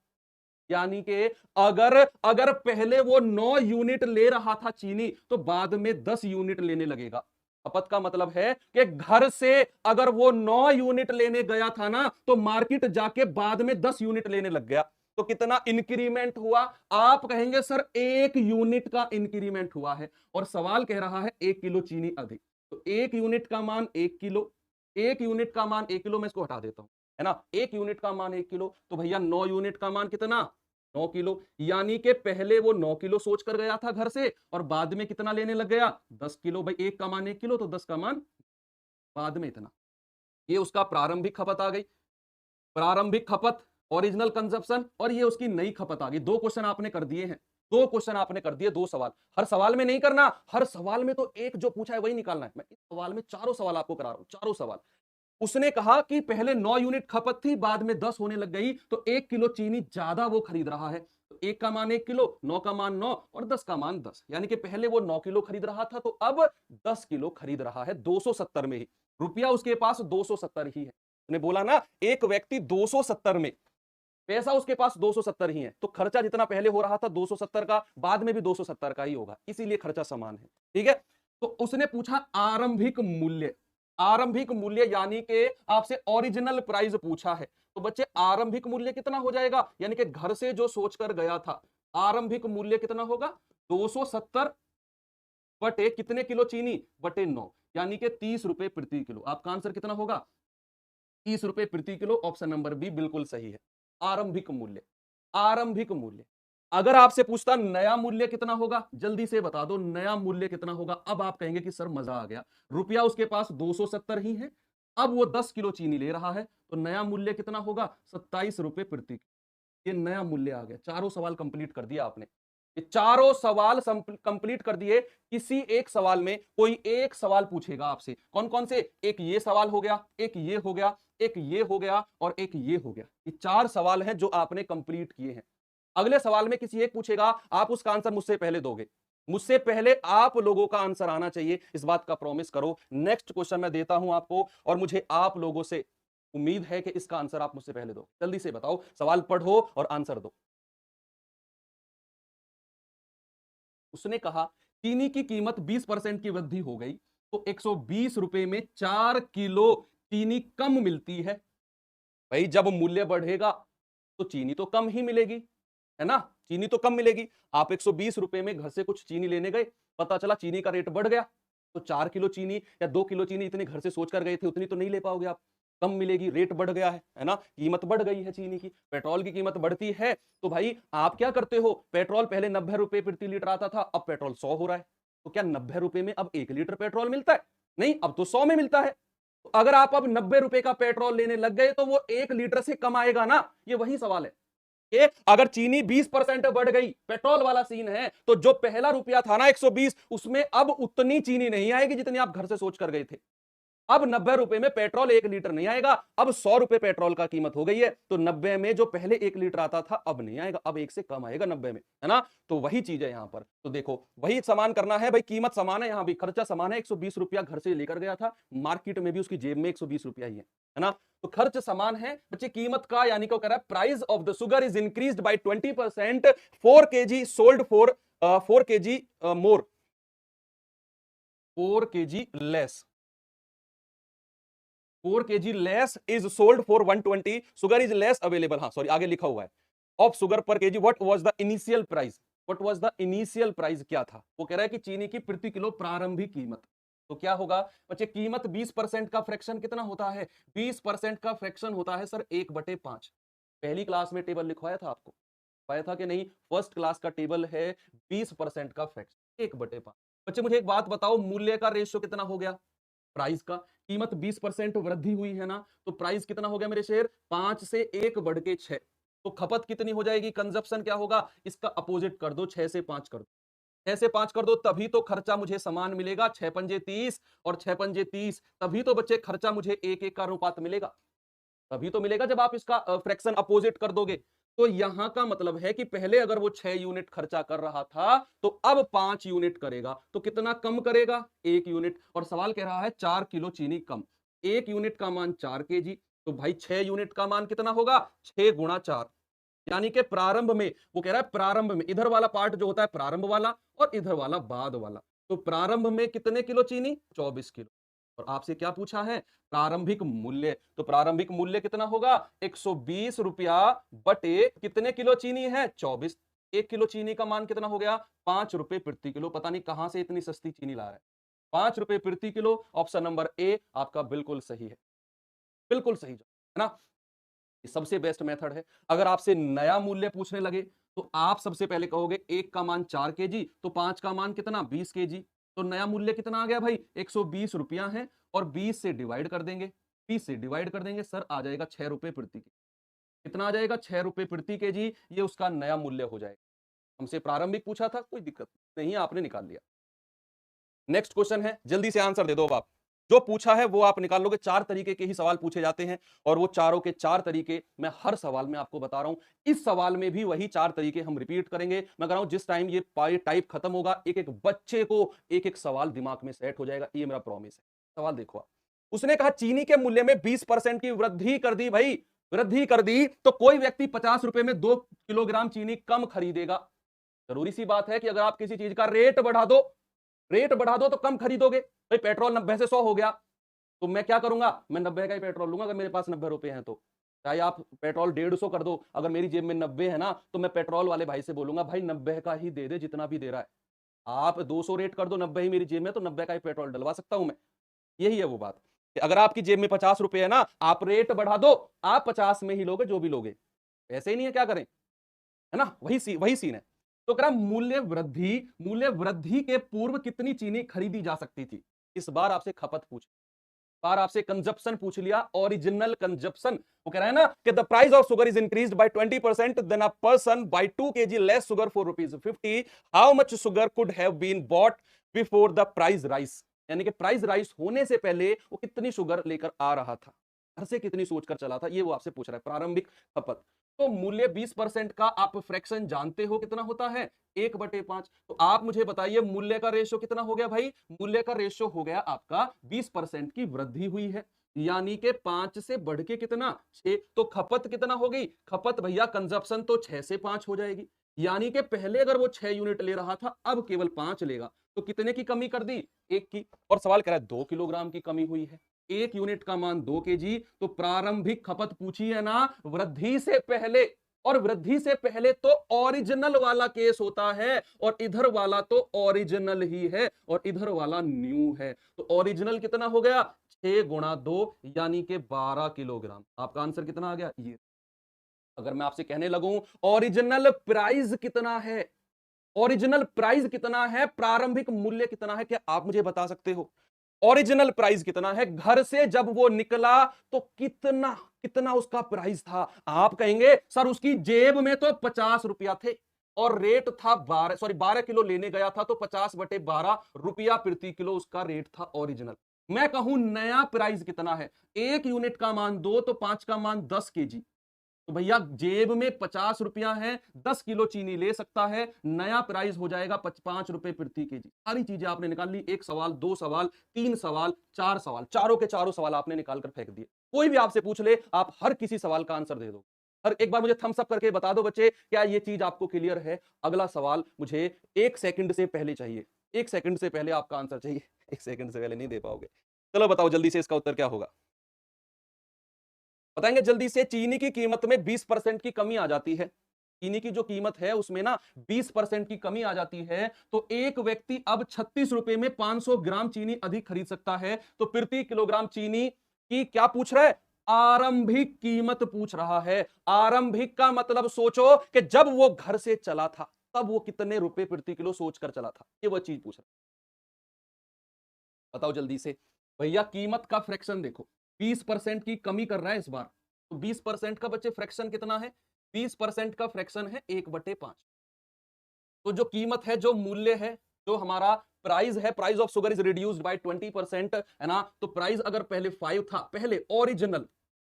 यानी कि अगर अगर पहले वो 9 यूनिट ले रहा था चीनी तो बाद में 10 यूनिट लेने लगेगा। खपत का मतलब है कि घर से अगर वो 9 यूनिट लेने गया था ना तो मार्केट जाके बाद में 10 यूनिट लेने लग गया, तो कितना इंक्रीमेंट हुआ? आप कहेंगे सर 1 यूनिट का इंक्रीमेंट हुआ है, और सवाल कह रहा है 1 किलो चीनी अधिक, तो 1 यूनिट का मान 1 किलो, 1 यूनिट का मान 1 किलो, मैं इसको हटा देता हूं, है ना। 1 यूनिट का मान 1 किलो, तो भैया 9 यूनिट का मान कितना? 9 किलो। यानी कि पहले वो 9 किलो सोच कर गया था घर से और बाद में कितना लेने लग गया? 10 किलो। भाई 1 का मान 1 किलो तो 10 का मान बाद में इतना। ये उसका प्रारंभिक खपत आ गई, प्रारंभिक खपत, ओरिजिनल कंजप्शन, और ये उसकी नई खपत आ गई। 2 क्वेश्चन आपने कर दिए हैं, 2 क्वेश्चन आपने कर दिए, 2 सवाल। हर सवाल में नहीं करना, हर सवाल में तो एक जो पूछा है वही निकालना है। मैं इस सवाल में चारों सवाल आपको करा रहा हूं, चारों सवाल। उसने कहा कि पहले 9 यूनिट खपत थी, बाद में 10 होने लग गई, तो 1 किलो चीनी ज्यादा वो खरीद रहा है। तो 1 का मान 1 किलो, 9 का मान 9 और 10 का मान 10, यानी कि पहले वो 9 किलो खरीद रहा था तो अब 10 किलो खरीद रहा है 270 में ही। रुपया उसके पास 270 ही है। उसने बोला ना एक व्यक्ति 270 में, पैसा उसके पास 270 ही है, तो खर्चा जितना पहले हो रहा था 270 का, बाद में भी 270 का ही होगा, इसीलिए खर्चा समान है। ठीक है, तो उसने पूछा आरंभिक मूल्य। आरंभिक मूल्य यानी कि आपसे ओरिजिनल प्राइस पूछा है, तो बच्चे आरंभिक मूल्य कितना हो जाएगा? यानी कि घर से जो सोचकर गया था, आरंभिक मूल्य कितना होगा? 270 बटे कितने किलो चीनी? बटे 9, यानी कि 30 रुपए प्रति किलो। आपका आंसर कितना होगा? 30 रुपए प्रति किलो। ऑप्शन नंबर बी बिल्कुल सही है। आरंभिक मूल्य, आरंभिक मूल्य। अगर आपसे पूछता नया मूल्य कितना होगा, जल्दी से बता दो नया मूल्य कितना होगा। अब आप कहेंगे कि सर मजा आ गया, रुपया उसके पास 270 ही है, अब वो 10 किलो चीनी ले रहा है, तो नया मूल्य कितना होगा? 27 रुपए प्रति किलो। ये नया मूल्य आ गया। चारों सवाल कंप्लीट कर दिया आपने, ये चारों सवाल कंप्लीट कर दिए। किसी एक सवाल में कोई एक सवाल पूछेगा आपसे, कौन कौन से? एक ये सवाल हो गया, एक ये हो गया, एक ये हो गया और एक ये हो गया। ये 4 सवाल हैं जो आपने कंप्लीट किए हैं। अगले सवाल में किसी एक पूछेगा, आप उसका आंसर मुझसे पहले दोगे, मुझसे पहले आप लोगों का आंसर आना चाहिए, इस बात का प्रॉमिस करो। नेक्स्ट क्वेश्चन मैं देता हूं आपको और मुझे आप लोगों से उम्मीद है कि इसका आंसर आप मुझसे पहले दो। जल्दी से बताओ, सवाल पढ़ो और आंसर दो। उसने कहा चीनी की कीमत 20% की वृद्धि हो गई तो 120 रुपए में 4 किलो चीनी कम मिलती है। भाई जब मूल्य बढ़ेगा तो चीनी तो कम ही मिलेगी, है ना, चीनी तो कम मिलेगी। आप 120 रुपए में घर से कुछ चीनी लेने गए, पता चला चीनी का रेट बढ़ गया, तो 4 किलो चीनी या 2 किलो चीनी इतने घर से सोच कर गए थे उतनी तो नहीं ले पाओगे आप, कम मिलेगी, रेट बढ़ गया है ना, कीमत बढ़ गई है चीनी की। पेट्रोल की कीमत बढ़ती है तो भाई आप क्या करते हो, पेट्रोल पहले 90 रुपए प्रति लीटर आता था, अब पेट्रोल 100 हो रहा है, तो क्या 90 रुपए में अब 1 लीटर पेट्रोल मिलता है? नहीं, अब तो 100 में मिलता है। तो अगर आप अब 90 रुपए का पेट्रोल लेने लग गए तो वो 1 लीटर से कम आएगा ना। ये वही सवाल है कि अगर चीनी 20% बढ़ गई, पेट्रोल वाला सीन है, तो जो पहला रुपया था ना 120, उसमें अब उतनी चीनी नहीं आएगी जितनी आप घर से सोच कर गए थे। अब 90 रुपए में पेट्रोल 1 लीटर नहीं आएगा, अब 100 रुपए पेट्रोल का कीमत हो गई है, तो 90 में जो पहले 1 लीटर आता था अब नहीं आएगा, अब 1 से कम आएगा 90 में, है ना। तो वही चीज है यहां पर। तो देखो वही समान करना है भाई, कीमत समान है, यहां भी खर्चा समान है। 120 रुपया घर से लेकर गया था, मार्केट में भी उसकी जेब में 120 रुपया ही है ना। तो खर्च समान है बच्चे, कीमत का यानी कि वो कह रहा है price of the sugar is increased by 20%, 4 kg sold for 4 kg more, 4 kg less, 4 kg less is sold for 120, sugar is less available, हाँ सॉरी आगे लिखा हुआ है, of sugar per KG, what was the initial price, what was the initial price क्या था। वो कह रहा है कि चीनी की प्रति किलो प्रारंभिक कीमत, तो क्या होगा बच्चे, कीमत 20% का फ्रैक्शन कितना होता है, 20% का फ्रैक्शन होता है सर 1/5। पहली क्लास में टेबल लिखवाया था आपको, पाया था कि नहीं, फर्स्ट क्लास का टेबल है 20% का फ्रैक्शन 1/5। बच्चे मुझे एक बात बताओ, मूल्य का रेशियो कितना हो गया, प्राइस का, कीमत 20% वृद्धि हुई है ना, तो प्राइस कितना हो गया मेरे शेर, 5 से 1 बढ़ के 6, तो खपत कितनी हो जाएगी, कंजप्शन क्या होगा, इसका अपोजिट कर दो, 6 से 5 कर दो, 6 से 5 कर दो, तभी तो खर्चा मुझे समान मिलेगा, 6 पंजे 30 और 6 पंजे 30, तभी तो बच्चे खर्चा मुझे 1-1 का अनुपात मिलेगा, तभी तो मिलेगा जब आप इसका फ्रैक्शन अपोजिट कर दोगे। तो यहां का मतलब है कि पहले अगर वो 6 यूनिट खर्चा कर रहा था तो अब 5 यूनिट करेगा, तो कितना कम करेगा, 1 यूनिट। और सवाल कह रहा है 4 किलो चीनी कम, 1 यूनिट का मान 4 केजी, तो भाई 6 यूनिट का मान कितना होगा, 6 गुणा 4, यानी कि प्रारंभ में, वो कह रहा है प्रारंभ में, इधर वाला पार्ट जो होता है प्रारंभ वाला और इधर वाला बाद वाला, तो प्रारंभ में कितने किलो चीनी, 24 किलो। और आपसे क्या पूछा है, प्रारंभिक मूल्य, तो प्रारंभिक मूल्य कितना होगा, 120 रुपया बटे कितने किलो चीनी है, 24, 1 किलो चीनी का मान कितना हो गया, 5 रुपए प्रति किलो। पता नहीं कहां से इतनी सस्ती चीनी ला रहा है, 5 रुपए प्रति किलो। ऑप्शन नंबर ए आपका बिल्कुल सही है, बिल्कुल सही है ना। सबसे बेस्ट मेथड है। अगर आपसे नया मूल्य पूछने लगे तो आप सबसे पहले कहोगे 1 का मान 4 केजी, तो 5 का मान कितना, 20 केजी, तो नया मूल्य कितना आ गया भाई, 120 रुपया है, और 20 से डिवाइड कर देंगे, 20 से डिवाइड कर देंगे सर, आ जाएगा 6 रुपए प्रति केजी। कितना आ जाएगा, 6 रुपए प्रति केजी, ये उसका नया मूल्य हो जाएगा। हमसे प्रारंभिक पूछा था, कोई दिक्कत नहीं, आपने निकाल लिया। नेक्स्ट क्वेश्चन है, जल्दी से आंसर दे दो आप, जो पूछा है वो आप निकाल लोगे। 4 तरीके के ही सवाल पूछे जाते हैं और वो चारों के 4 तरीके मैं हर सवाल में आपको बता रहा हूं। इस सवाल में भी वही 4 तरीके हम रिपीट करेंगे। मैं कह रहा हूं जिस टाइम ये टाइप खत्म होगा, एक एक बच्चे को एक एक सवाल दिमाग में सेट हो जाएगा, ये मेरा प्रॉमिस है। सवाल देखो आप, उसने कहा चीनी के मूल्य में 20% की वृद्धि कर दी, भाई वृद्धि कर दी, तो कोई व्यक्ति 50 रुपए में 2 किलोग्राम चीनी कम खरीदेगा। जरूरी सी बात है कि अगर आप किसी चीज का रेट बढ़ा दो, रेट बढ़ा दो तो कम खरीदोगे। भाई पेट्रोल 90 से 100 हो गया, तो मैं क्या करूंगा, मैं 90 का ही पेट्रोल लूंगा अगर मेरे पास 90 रुपए हैं तो। चाहे आप पेट्रोल 150 कर दो, अगर मेरी जेब में 90 है ना, तो मैं पेट्रोल वाले भाई से बोलूंगा भाई 90 का ही दे दे जितना भी दे रहा है। आप 200 रेट कर दो, 90 ही मेरी जेब में, तो 90 का ही पेट्रोल डलवा सकता हूं मैं। यही है वो बात कि अगर आपकी जेब में 50 रुपए है ना, आप रेट बढ़ा दो, आप 50 में ही लोगे जो भी लोगे। ऐसे ही नहीं है, क्या करें, है ना, वही सीन है। तो कह रहा मूल्य वृद्धि के पूर्व कितनी चीनी खरीदी जा सकती थी। इस बार आपसे खपत पूछ, बार आपसे कंजप्शन पूछ लिया, ओरिजिनल कंजप्शन। वो कह रहा है ना कि the price of sugar is increased by 20%, then a person buy 2 kg less sugar for ₹50, how much sugar could have been bought before the price rise, यानी कि प्राइस राइज होने से पहले वो कितनी शुगर लेकर आ रहा था, घर से कितनी सोचकर चला था, ये वो आपसे पूछ रहा है। प्रारंभिक खपत, तो मूल्य 20% का आप फ्रैक्शन जानते हो कितना होता है, 1/5। तो आप मुझे बताइए मूल्य का रेशियो कितना हो गया भाई, मूल्य का रेशियो हो गया आपका 20% की वृद्धि हुई है, यानी कि 5 से बढ़ के कितना, 6। तो खपत कितना हो गई, खपत भैया कंजप्शन तो 6 से 5 हो जाएगी, यानी कि पहले अगर वो 6 यूनिट ले रहा था अब केवल 5 लेगा, तो कितने की कमी कर दी, 1 की। और सवाल कह रहा है 2 किलोग्राम की कमी हुई है, 1 यूनिट का मान 2 केजी, तो प्रारंभिक खपत पूछी है ना वृद्धि से पहले, और वृद्धि से पहले तो ओरिजिनल वाला केस होता है, और इधर वाला तो ओरिजिनल ही है और इधर वाला न्यू है। तो ओरिजिनल कितना हो गया, 6 गुणा 2 यानी कि 12 किलोग्राम। आपका आंसर कितना आ गया, ये। अगर मैं आपसे कहने लगूं ओरिजिनल प्राइस कितना है, ओरिजिनल प्राइस कितना है, प्रारंभिक मूल्य कितना है, क्या आप मुझे बता सकते हो। ओरिजिनल प्राइस कितना है, घर से जब वो निकला तो कितना कितना उसका प्राइस था। आप कहेंगे सर उसकी जेब में तो 50 रुपया थे और रेट था 12 किलो लेने गया था, तो 50/12 रुपया प्रति किलो उसका रेट था ओरिजिनल। मैं कहूं नया प्राइस कितना है, 1 यूनिट का मान 2 तो 5 का मान 10 केजी। तो भैया जेब में 50 रुपया है, 10 किलो चीनी ले सकता है, नया प्राइस हो जाएगा 5 रुपए प्रति केजी। सारी चीजें आपने निकाल ली, 1 सवाल, 2 सवाल, 3 सवाल, 4 सवाल, चारों के चारों सवाल आपने निकाल कर फेंक दिए। कोई भी आपसे पूछ ले, आप हर किसी सवाल का आंसर दे दो। हर एक बार मुझे थम्स अप करके बता दो बच्चे, क्या ये चीज आपको क्लियर है? अगला सवाल मुझे 1 सेकंड से पहले चाहिए, 1 सेकंड से पहले आपका आंसर चाहिए। 1 सेकंड से पहले नहीं दे पाओगे। चलो बताओ जल्दी से, इसका उत्तर क्या होगा? बताएंगे जल्दी से। चीनी की कीमत में 20% की कमी आ जाती है। चीनी की जो कीमत है उसमें ना 20% की कमी आ जाती है, तो एक व्यक्ति अब 36 रुपए में 500 ग्राम चीनी अधिक खरीद सकता है। तो प्रति किलोग्राम चीनी की क्या पूछ रहा है? आरंभिक कीमत पूछ रहा है। आरंभिक का मतलब सोचो कि जब वो घर से चला था तब वो कितने रुपए प्रति किलो सोचकर चला था, ये वो चीज पूछ रहा है। बताओ जल्दी से। भैया कीमत का फ्रैक्शन देखो, 20% की कमी कर रहा है इस बार, तो 20% का बच्चे फ्रैक्शन कितना है? 20% का फ्रैक्शन है 1/5। तो जो कीमत है, जो मूल्य है, जो हमारा प्राइस है, price of sugar is reduced by 20%, है ना? तो प्राइस अगर पहले 5 था, पहले ओरिजिनल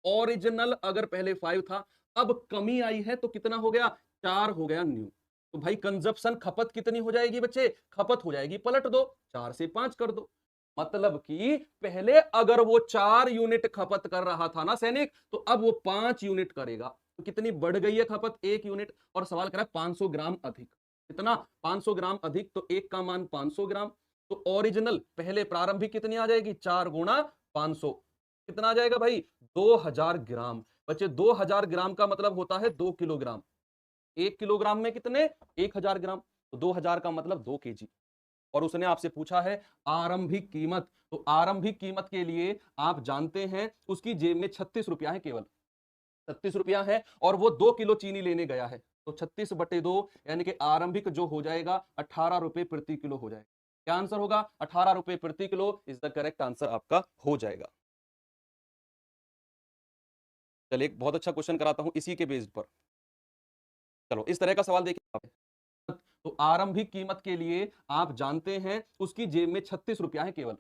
ओरिजिनल अगर पहले 5 था, अब कमी आई है तो कितना हो गया? 4 हो गया न्यू। तो भाई कंजप्शन, खपत कितनी हो जाएगी बच्चे? खपत हो जाएगी, पलट दो, 4 से 5 कर दो। मतलब कि पहले अगर वो 4 यूनिट खपत कर रहा था ना सैनिक, तो अब वो 5 यूनिट करेगा। तो कितनी बढ़ गई है खपत? 1 यूनिट। और सवाल करा 500 ग्राम अधिक। कितना? 500 ग्राम अधिक, तो 1 का मान 500 ग्राम। तो ओरिजिनल पहले प्रारंभिक कितनी आ जाएगी? 4 गुणा 500, कितना आ जाएगा भाई? 2000 ग्राम। बच्चे 2000 ग्राम का मतलब होता है 2 किलोग्राम। 1 किलोग्राम में कितने? 1000 ग्राम। तो 2000 का मतलब 2 केजी। और उसने आपसे पूछा है आरंभिक कीमत। तो आरंभिक कीमत के लिए आप जानते हैं उसकी जेब में 36 रुपया है, केवल 36 रुपया है, और वो 2 किलो चीनी लेने गया है। तो 36/2 यानी कि आरंभिक जो हो जाएगा 18 रुपए प्रति किलो हो जाएगा। क्या आंसर होगा? 18 रुपए प्रति kilo is the correct answer आपका हो जाएगा। चलिए एक बहुत अच्छा क्वेश्चन कराता हूं इसी के बेस्ड पर। चलो इस तरह का सवाल देखिए आप। तो आरंभिक कीमत के लिए आप जानते हैं उसकी जेब में 36 रुपया है, केवल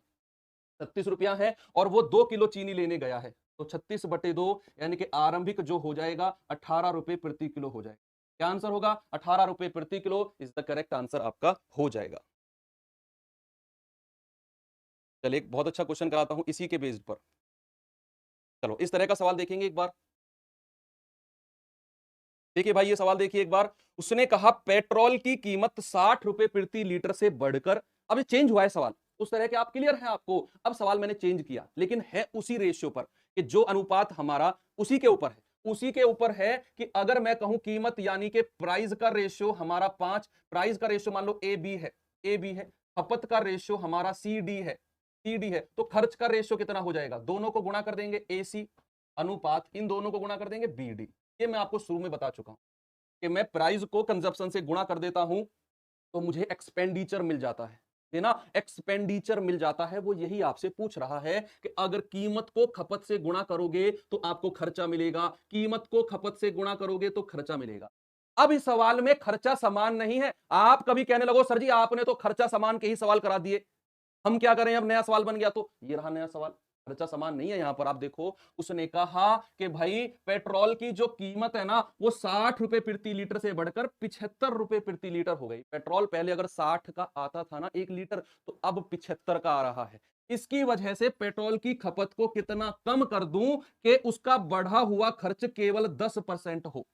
36 रुपया है, और वो 2 किलो चीनी लेने गया है। तो 36/2 यानी कि आरंभिक जो हो जाएगा 18 रुपए प्रति किलो हो जाएगा। क्या आंसर होगा? 18 रुपए प्रति kilo is the correct answer आपका हो जाएगा। चलिए एक बहुत अच्छा क्वेश्चन कराता हूं इसी के बेस्ड पर। चलो इस तरह का सवाल देखेंगे एक बार। देखिए भाई, ये सवाल देखिए एक बार। उसने कहा पेट्रोल की कीमत 60 रुपए प्रति लीटर से बढ़कर, अब ये चेंज हुआ है सवाल उस तरह के, आप क्लियर है आपको? अब सवाल मैंने चेंज किया, लेकिन है उसी रेशियो पर, कि जो अनुपात हमारा उसी के ऊपर है। उसी के ऊपर है कि अगर मैं कहूं कीमत यानी कि प्राइस का रेशियो हमारा 5, प्राइस का रेशियो मान लो ए बी है, ए बी है, खपत का रेशियो हमारा सी डी है, सी डी है, तो खर्च का रेशियो कितना हो जाएगा? दोनों को गुणा कर देंगे ए सी, अनुपात इन दोनों को गुणा कर देंगे बी डी। ये मैं आपको शुरू में बता चुका हूं कि मैं प्राइस को कंजप्शन से गुणा कर देता हूं तो मुझे एक्सपेंडिचर मिल जाता है ना? एक्सपेंडिचर मिल जाता है। वो यही आपसे पूछ रहा है कि अगर कीमत को खपत से गुणा करोगे तो आपको खर्चा मिलेगा, कीमत को खपत से गुणा करोगे तो खर्चा मिलेगा। अब इस सवाल में खर्चा समान नहीं है। आप कभी कहने लगो सर जी आपने तो खर्चा समान के ही सवाल करा दिए, हम क्या करें? अब नया सवाल बन गया। तो ये रहा नया सवाल। खर्चा समान नहीं है। यहां पर आप देखो, उसने कहा कि भाई पेट्रोल की जो कीमत है ना वो 60 रुपए प्रति लीटर से बढ़कर 75 रुपए प्रति लीटर हो गई। पेट्रोल पहले अगर 60 का आता था ना 1 लीटर, तो अब 75 का आ रहा है। इसकी वजह से पेट्रोल की खपत को कितना कम कर दूं कि उसका बढ़ा हुआ खर्च केवल 10% हो।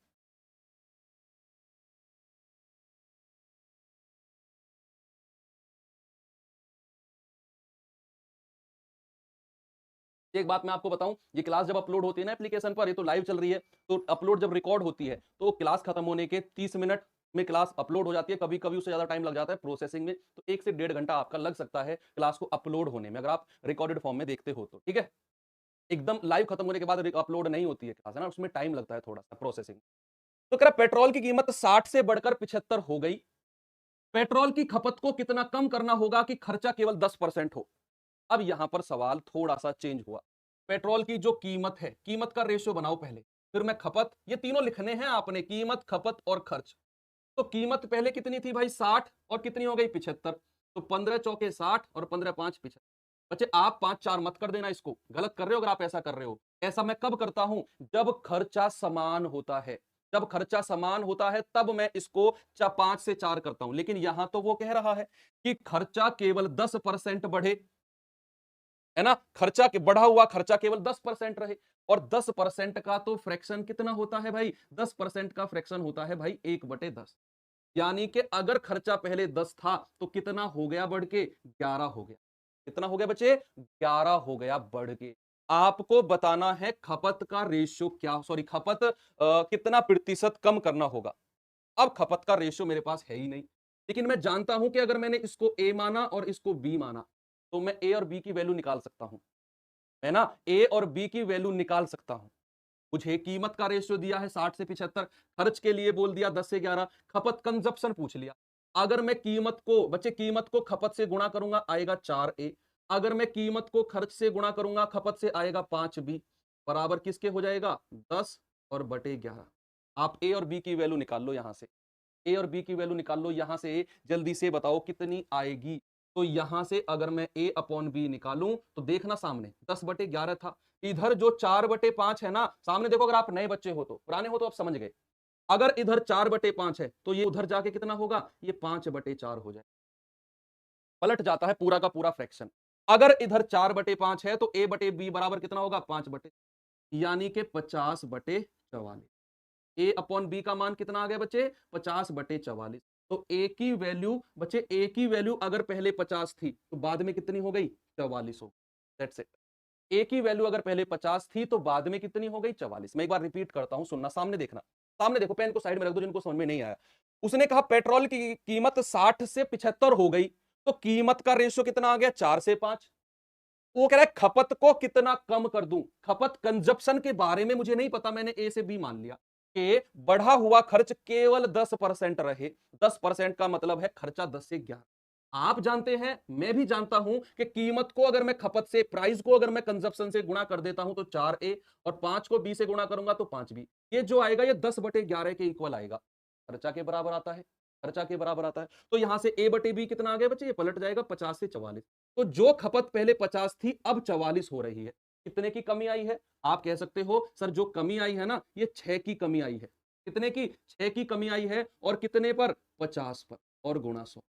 एक बात मैं आपको बताऊं, ये क्लास जब अपलोड होती है ना एप्लीकेशन पर, ये तो लाइव चल रही है, तो अपलोड जब रिकॉर्ड होती है तो क्लास खत्म होने के 30 मिनट में क्लास अपलोड हो जाती है। कभी कभी उससे ज्यादा टाइम लग जाता है प्रोसेसिंग में, तो 1 से 1.5 घंटा आपका लग सकता है क्लास को अपलोड होने में, अगर आप रिकॉर्डेड फॉर्म में देखते हो तो। ठीक है, एकदम लाइव खत्म होने के बाद अपलोड नहीं होती है क्लास, है ना, उसमें टाइम लगता है थोड़ा सा प्रोसेसिंग। तो कह रहा पेट्रोल की कीमत 60 से बढ़कर 75 हो गई, पेट्रोल की खपत को कितना कम करना होगा कि खर्चा केवल 10% हो। अब यहां पर सवाल थोड़ा सा चेंज हुआ। पेट्रोल की जो कीमत है, कीमत का रेशियो बनाओ पहले, फिर मैं खपत, ये तीनों लिखने हैं आपने, कीमत, खपत और खर्च। तो कीमत पहले कितनी थी भाई? 60, और कितनी हो गई? 75। तो 15 चौके 60 और 15 5 75। बच्चे आप 5-4 मत कर देना, इसको गलत कर रहे हो अगर आप ऐसा कर रहे हो। ऐसा मैं कब करता हूं? जब खर्चा समान होता है, जब खर्चा समान होता है तब मैं इसको 5 से 4 करता हूं। लेकिन यहां तो वो कह रहा है कि खर्चा केवल 10% बढ़े, है ना, खर्चा के बढ़ा हुआ खर्चा केवल 10% रहे। और 10% का तो फ्रैक्शन कितना होता है भाई? 10% का फ्रैक्शन होता है भाई 1/10। यानी कि अगर खर्चा पहले 10 था तो कितना हो गया बढ़ के? 11 हो गया। कितना हो गया बच्चे? 11 हो गया बढ़ के। आपको बताना है खपत का रेशियो क्या, सॉरी खपत कितना प्रतिशत कम करना होगा। अब खपत का रेशियो मेरे पास है ही नहीं, लेकिन मैं जानता हूं कि अगर मैंने इसको ए माना और इसको बी माना तो मैं ए और बी की वैल्यू निकाल सकता हूं, है ना, ए और बी की वैल्यू निकाल सकता हूं। मुझे कीमत का रेशियो दिया है 60 से 75, खर्च के लिए बोल दिया 10 से 11, खपत कंजप्शन पूछ लिया। अगर मैं कीमत को, बच्चे कीमत को खपत से गुणा करूंगा आएगा 4a, अगर मैं कीमत को खर्च से गुणा करूंगा खपत से आएगा 5b, बराबर किसके हो जाएगा? 10 और बटे 11। आप ए और बी की वैल्यू निकाल लो, यहां से ए और बी की वैल्यू निकाल लो, यहां से जल्दी से बताओ कितनी आएगी। तो यहां से अगर मैं ए अपॉन बी निकालूं तो देखना सामने 10/11 था, इधर जो 4/5 है ना, सामने देखो, अगर आप नए बच्चे हो तो, पुराने हो तो आप समझ गए, अगर इधर 4/5 है तो ये उधर जाके कितना होगा? ये 5/4 हो जाए, पलट जाता है पूरा का पूरा फ्रैक्शन। अगर इधर 4/5 है तो ए बटे बी बराबर कितना होगा? 5 यानी कि 50/44। ए अपॉन बी का मान कितना आ गया बच्चे? 50/44। तो ए की वैल्यू बच्चे, ए की वैल्यू अगर पहले 50 थी तो बाद में कितनी हो गई? 44 हो। That's it. ए की वैल्यू अगर पहले 50 थी तो बाद में कितनी हो गई? 44। मैं एक बार रिपीट करता हूं, सुनना, सामने देखना, सामने देखो, पेन को साइड में रख दो जिनको समझ में नहीं आया। उसने कहा पेट्रोल की कीमत 60 से 75 हो गई, तो कीमत का रेशियो कितना आ गया? 4 से 5। वो कह रहा है खपत को कितना कम कर दूं। खपत कंजप्शन के बारे में मुझे नहीं पता, मैंने ए से बी मान लिया कि बढ़ा हुआ खर्च केवल 10% रहे। 10% का मतलब है खर्चा 10 से 11। आप जानते हैं, मैं भी जानता हूं कि कीमत को अगर मैं खपत से, प्राइस को अगर मैं कंजप्शन से गुणा कर देता हूं तो 4a, और 5 को b से गुणा करूंगा तो 5b। ये जो आएगा ये 10/11 के इक्वल आएगा, खर्चा के बराबर आता है, खर्चा के बराबर आता है। तो यहां से a बटे बी कितना आ गया बच्चे? ये पलट जाएगा 50 से 44। तो जो खपत पहले 50 थी अब 44 हो रही है। कितने की कमी आई है? आप कह सकते हो सर जो कमी आई है ना, ये 6 की कमी आई है। कितने की? 6 की कमी आई है। और कितने पर? 50 पर, और गुणा 100।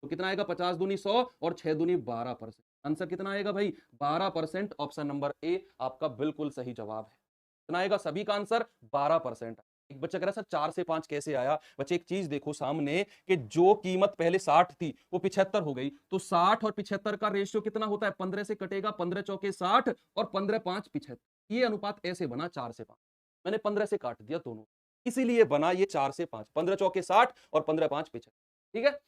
तो कितना आएगा? 50 दूनी 100 और 6 दूनी 12%। आंसर कितना आएगा भाई? 12%। ऑप्शन नंबर ए आपका बिल्कुल सही जवाब है। कितना आएगा? सभी का आंसर 12%। एक बच्चा कह रहा है सर 4 से 5 कैसे आया? बच्चे एक चीज देखो सामने कि जो कीमत पहले 60 थी वो 75 हो गई, तो 60 और 75 का रेशियो कितना होता है? 15 से कटेगा, 15 चौके 60 और 15 5 75। ये अनुपात ऐसे बना 4 से 5। मैंने 15 से काट दिया दोनों, इसीलिए बना ये 4 से 5। 15 चौके 60 और 15 5 75। ठीक है,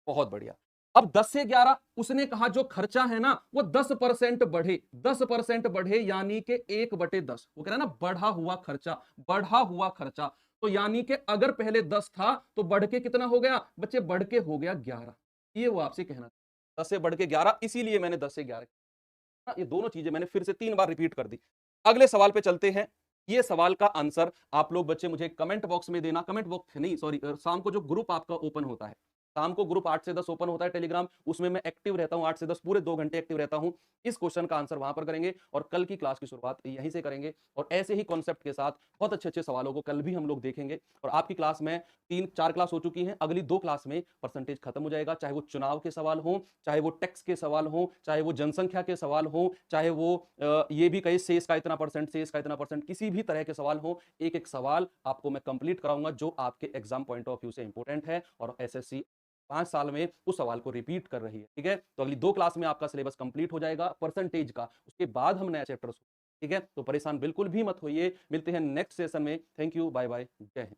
बहुत बढ़िया। अब 10 से 11 उसने कहा जो खर्चा है ना वो 10% बढ़े, 10% बढ़े, यानी कि 1/10। वो कह रहा है ना बढ़ा हुआ खर्चा, बढ़ा हुआ खर्चा। तो यानी कि अगर पहले 10 था तो बढ़ के कितना हो गया बच्चे? बढ़ के हो गया 11। ये वो आपसे कहना, 10 से बढ़ के 11, इसीलिए मैंने 10 से 11। ये दोनों चीजें मैंने फिर से 3 बार रिपीट कर दी। अगले सवाल पे चलते हैं। ये सवाल का आंसर आप लोग बच्चे मुझे कमेंट बॉक्स में देना। कमेंट बॉक्स नहीं, सॉरी, शाम को जो ग्रुप आपका ओपन होता है, शाम को ग्रुप 8 से 10 ओपन होता है टेलीग्राम, उसमें मैं एक्टिव रहता हूं, 8 से 10 पूरे 2 घंटे एक्टिव रहता हूं। इस क्वेश्चन का आंसर वहां पर करेंगे और कल की क्लास की शुरुआत यहीं से करेंगे। और ऐसे ही कॉन्सेप्ट के साथ बहुत अच्छे अच्छे सवालों को कल भी हम लोग देखेंगे। और आपकी क्लास में 3-4 क्लास हो चुकी हैं, अगली 2 क्लास में परसेंटेज खत्म हो जाएगा। चाहे वो चुनाव के सवाल हो, चाहे वो टैक्स के सवाल हो, चाहे वो जनसंख्या के सवाल हो, चाहे वो ये भी कहे शेष का इतना परसेंट, शेष का इतना परसेंट, किसी भी तरह के सवाल हो, एक एक सवाल आपको मैं कंप्लीट कराऊंगा जो आपके एग्जाम पॉइंट ऑफ व्यू से इंपॉर्टेंट है। और एसएससी 5 साल में उस सवाल को रिपीट कर रही है। ठीक है, तो अगली 2 क्लास में आपका सिलेबस कंप्लीट हो जाएगा परसेंटेज का, उसके बाद हम नया चैप्टर। ठीक है, तो परेशान बिल्कुल भी मत होइए। मिलते हैं नेक्स्ट सेशन में। थैंक यू, बाय बाय, जय हिंद।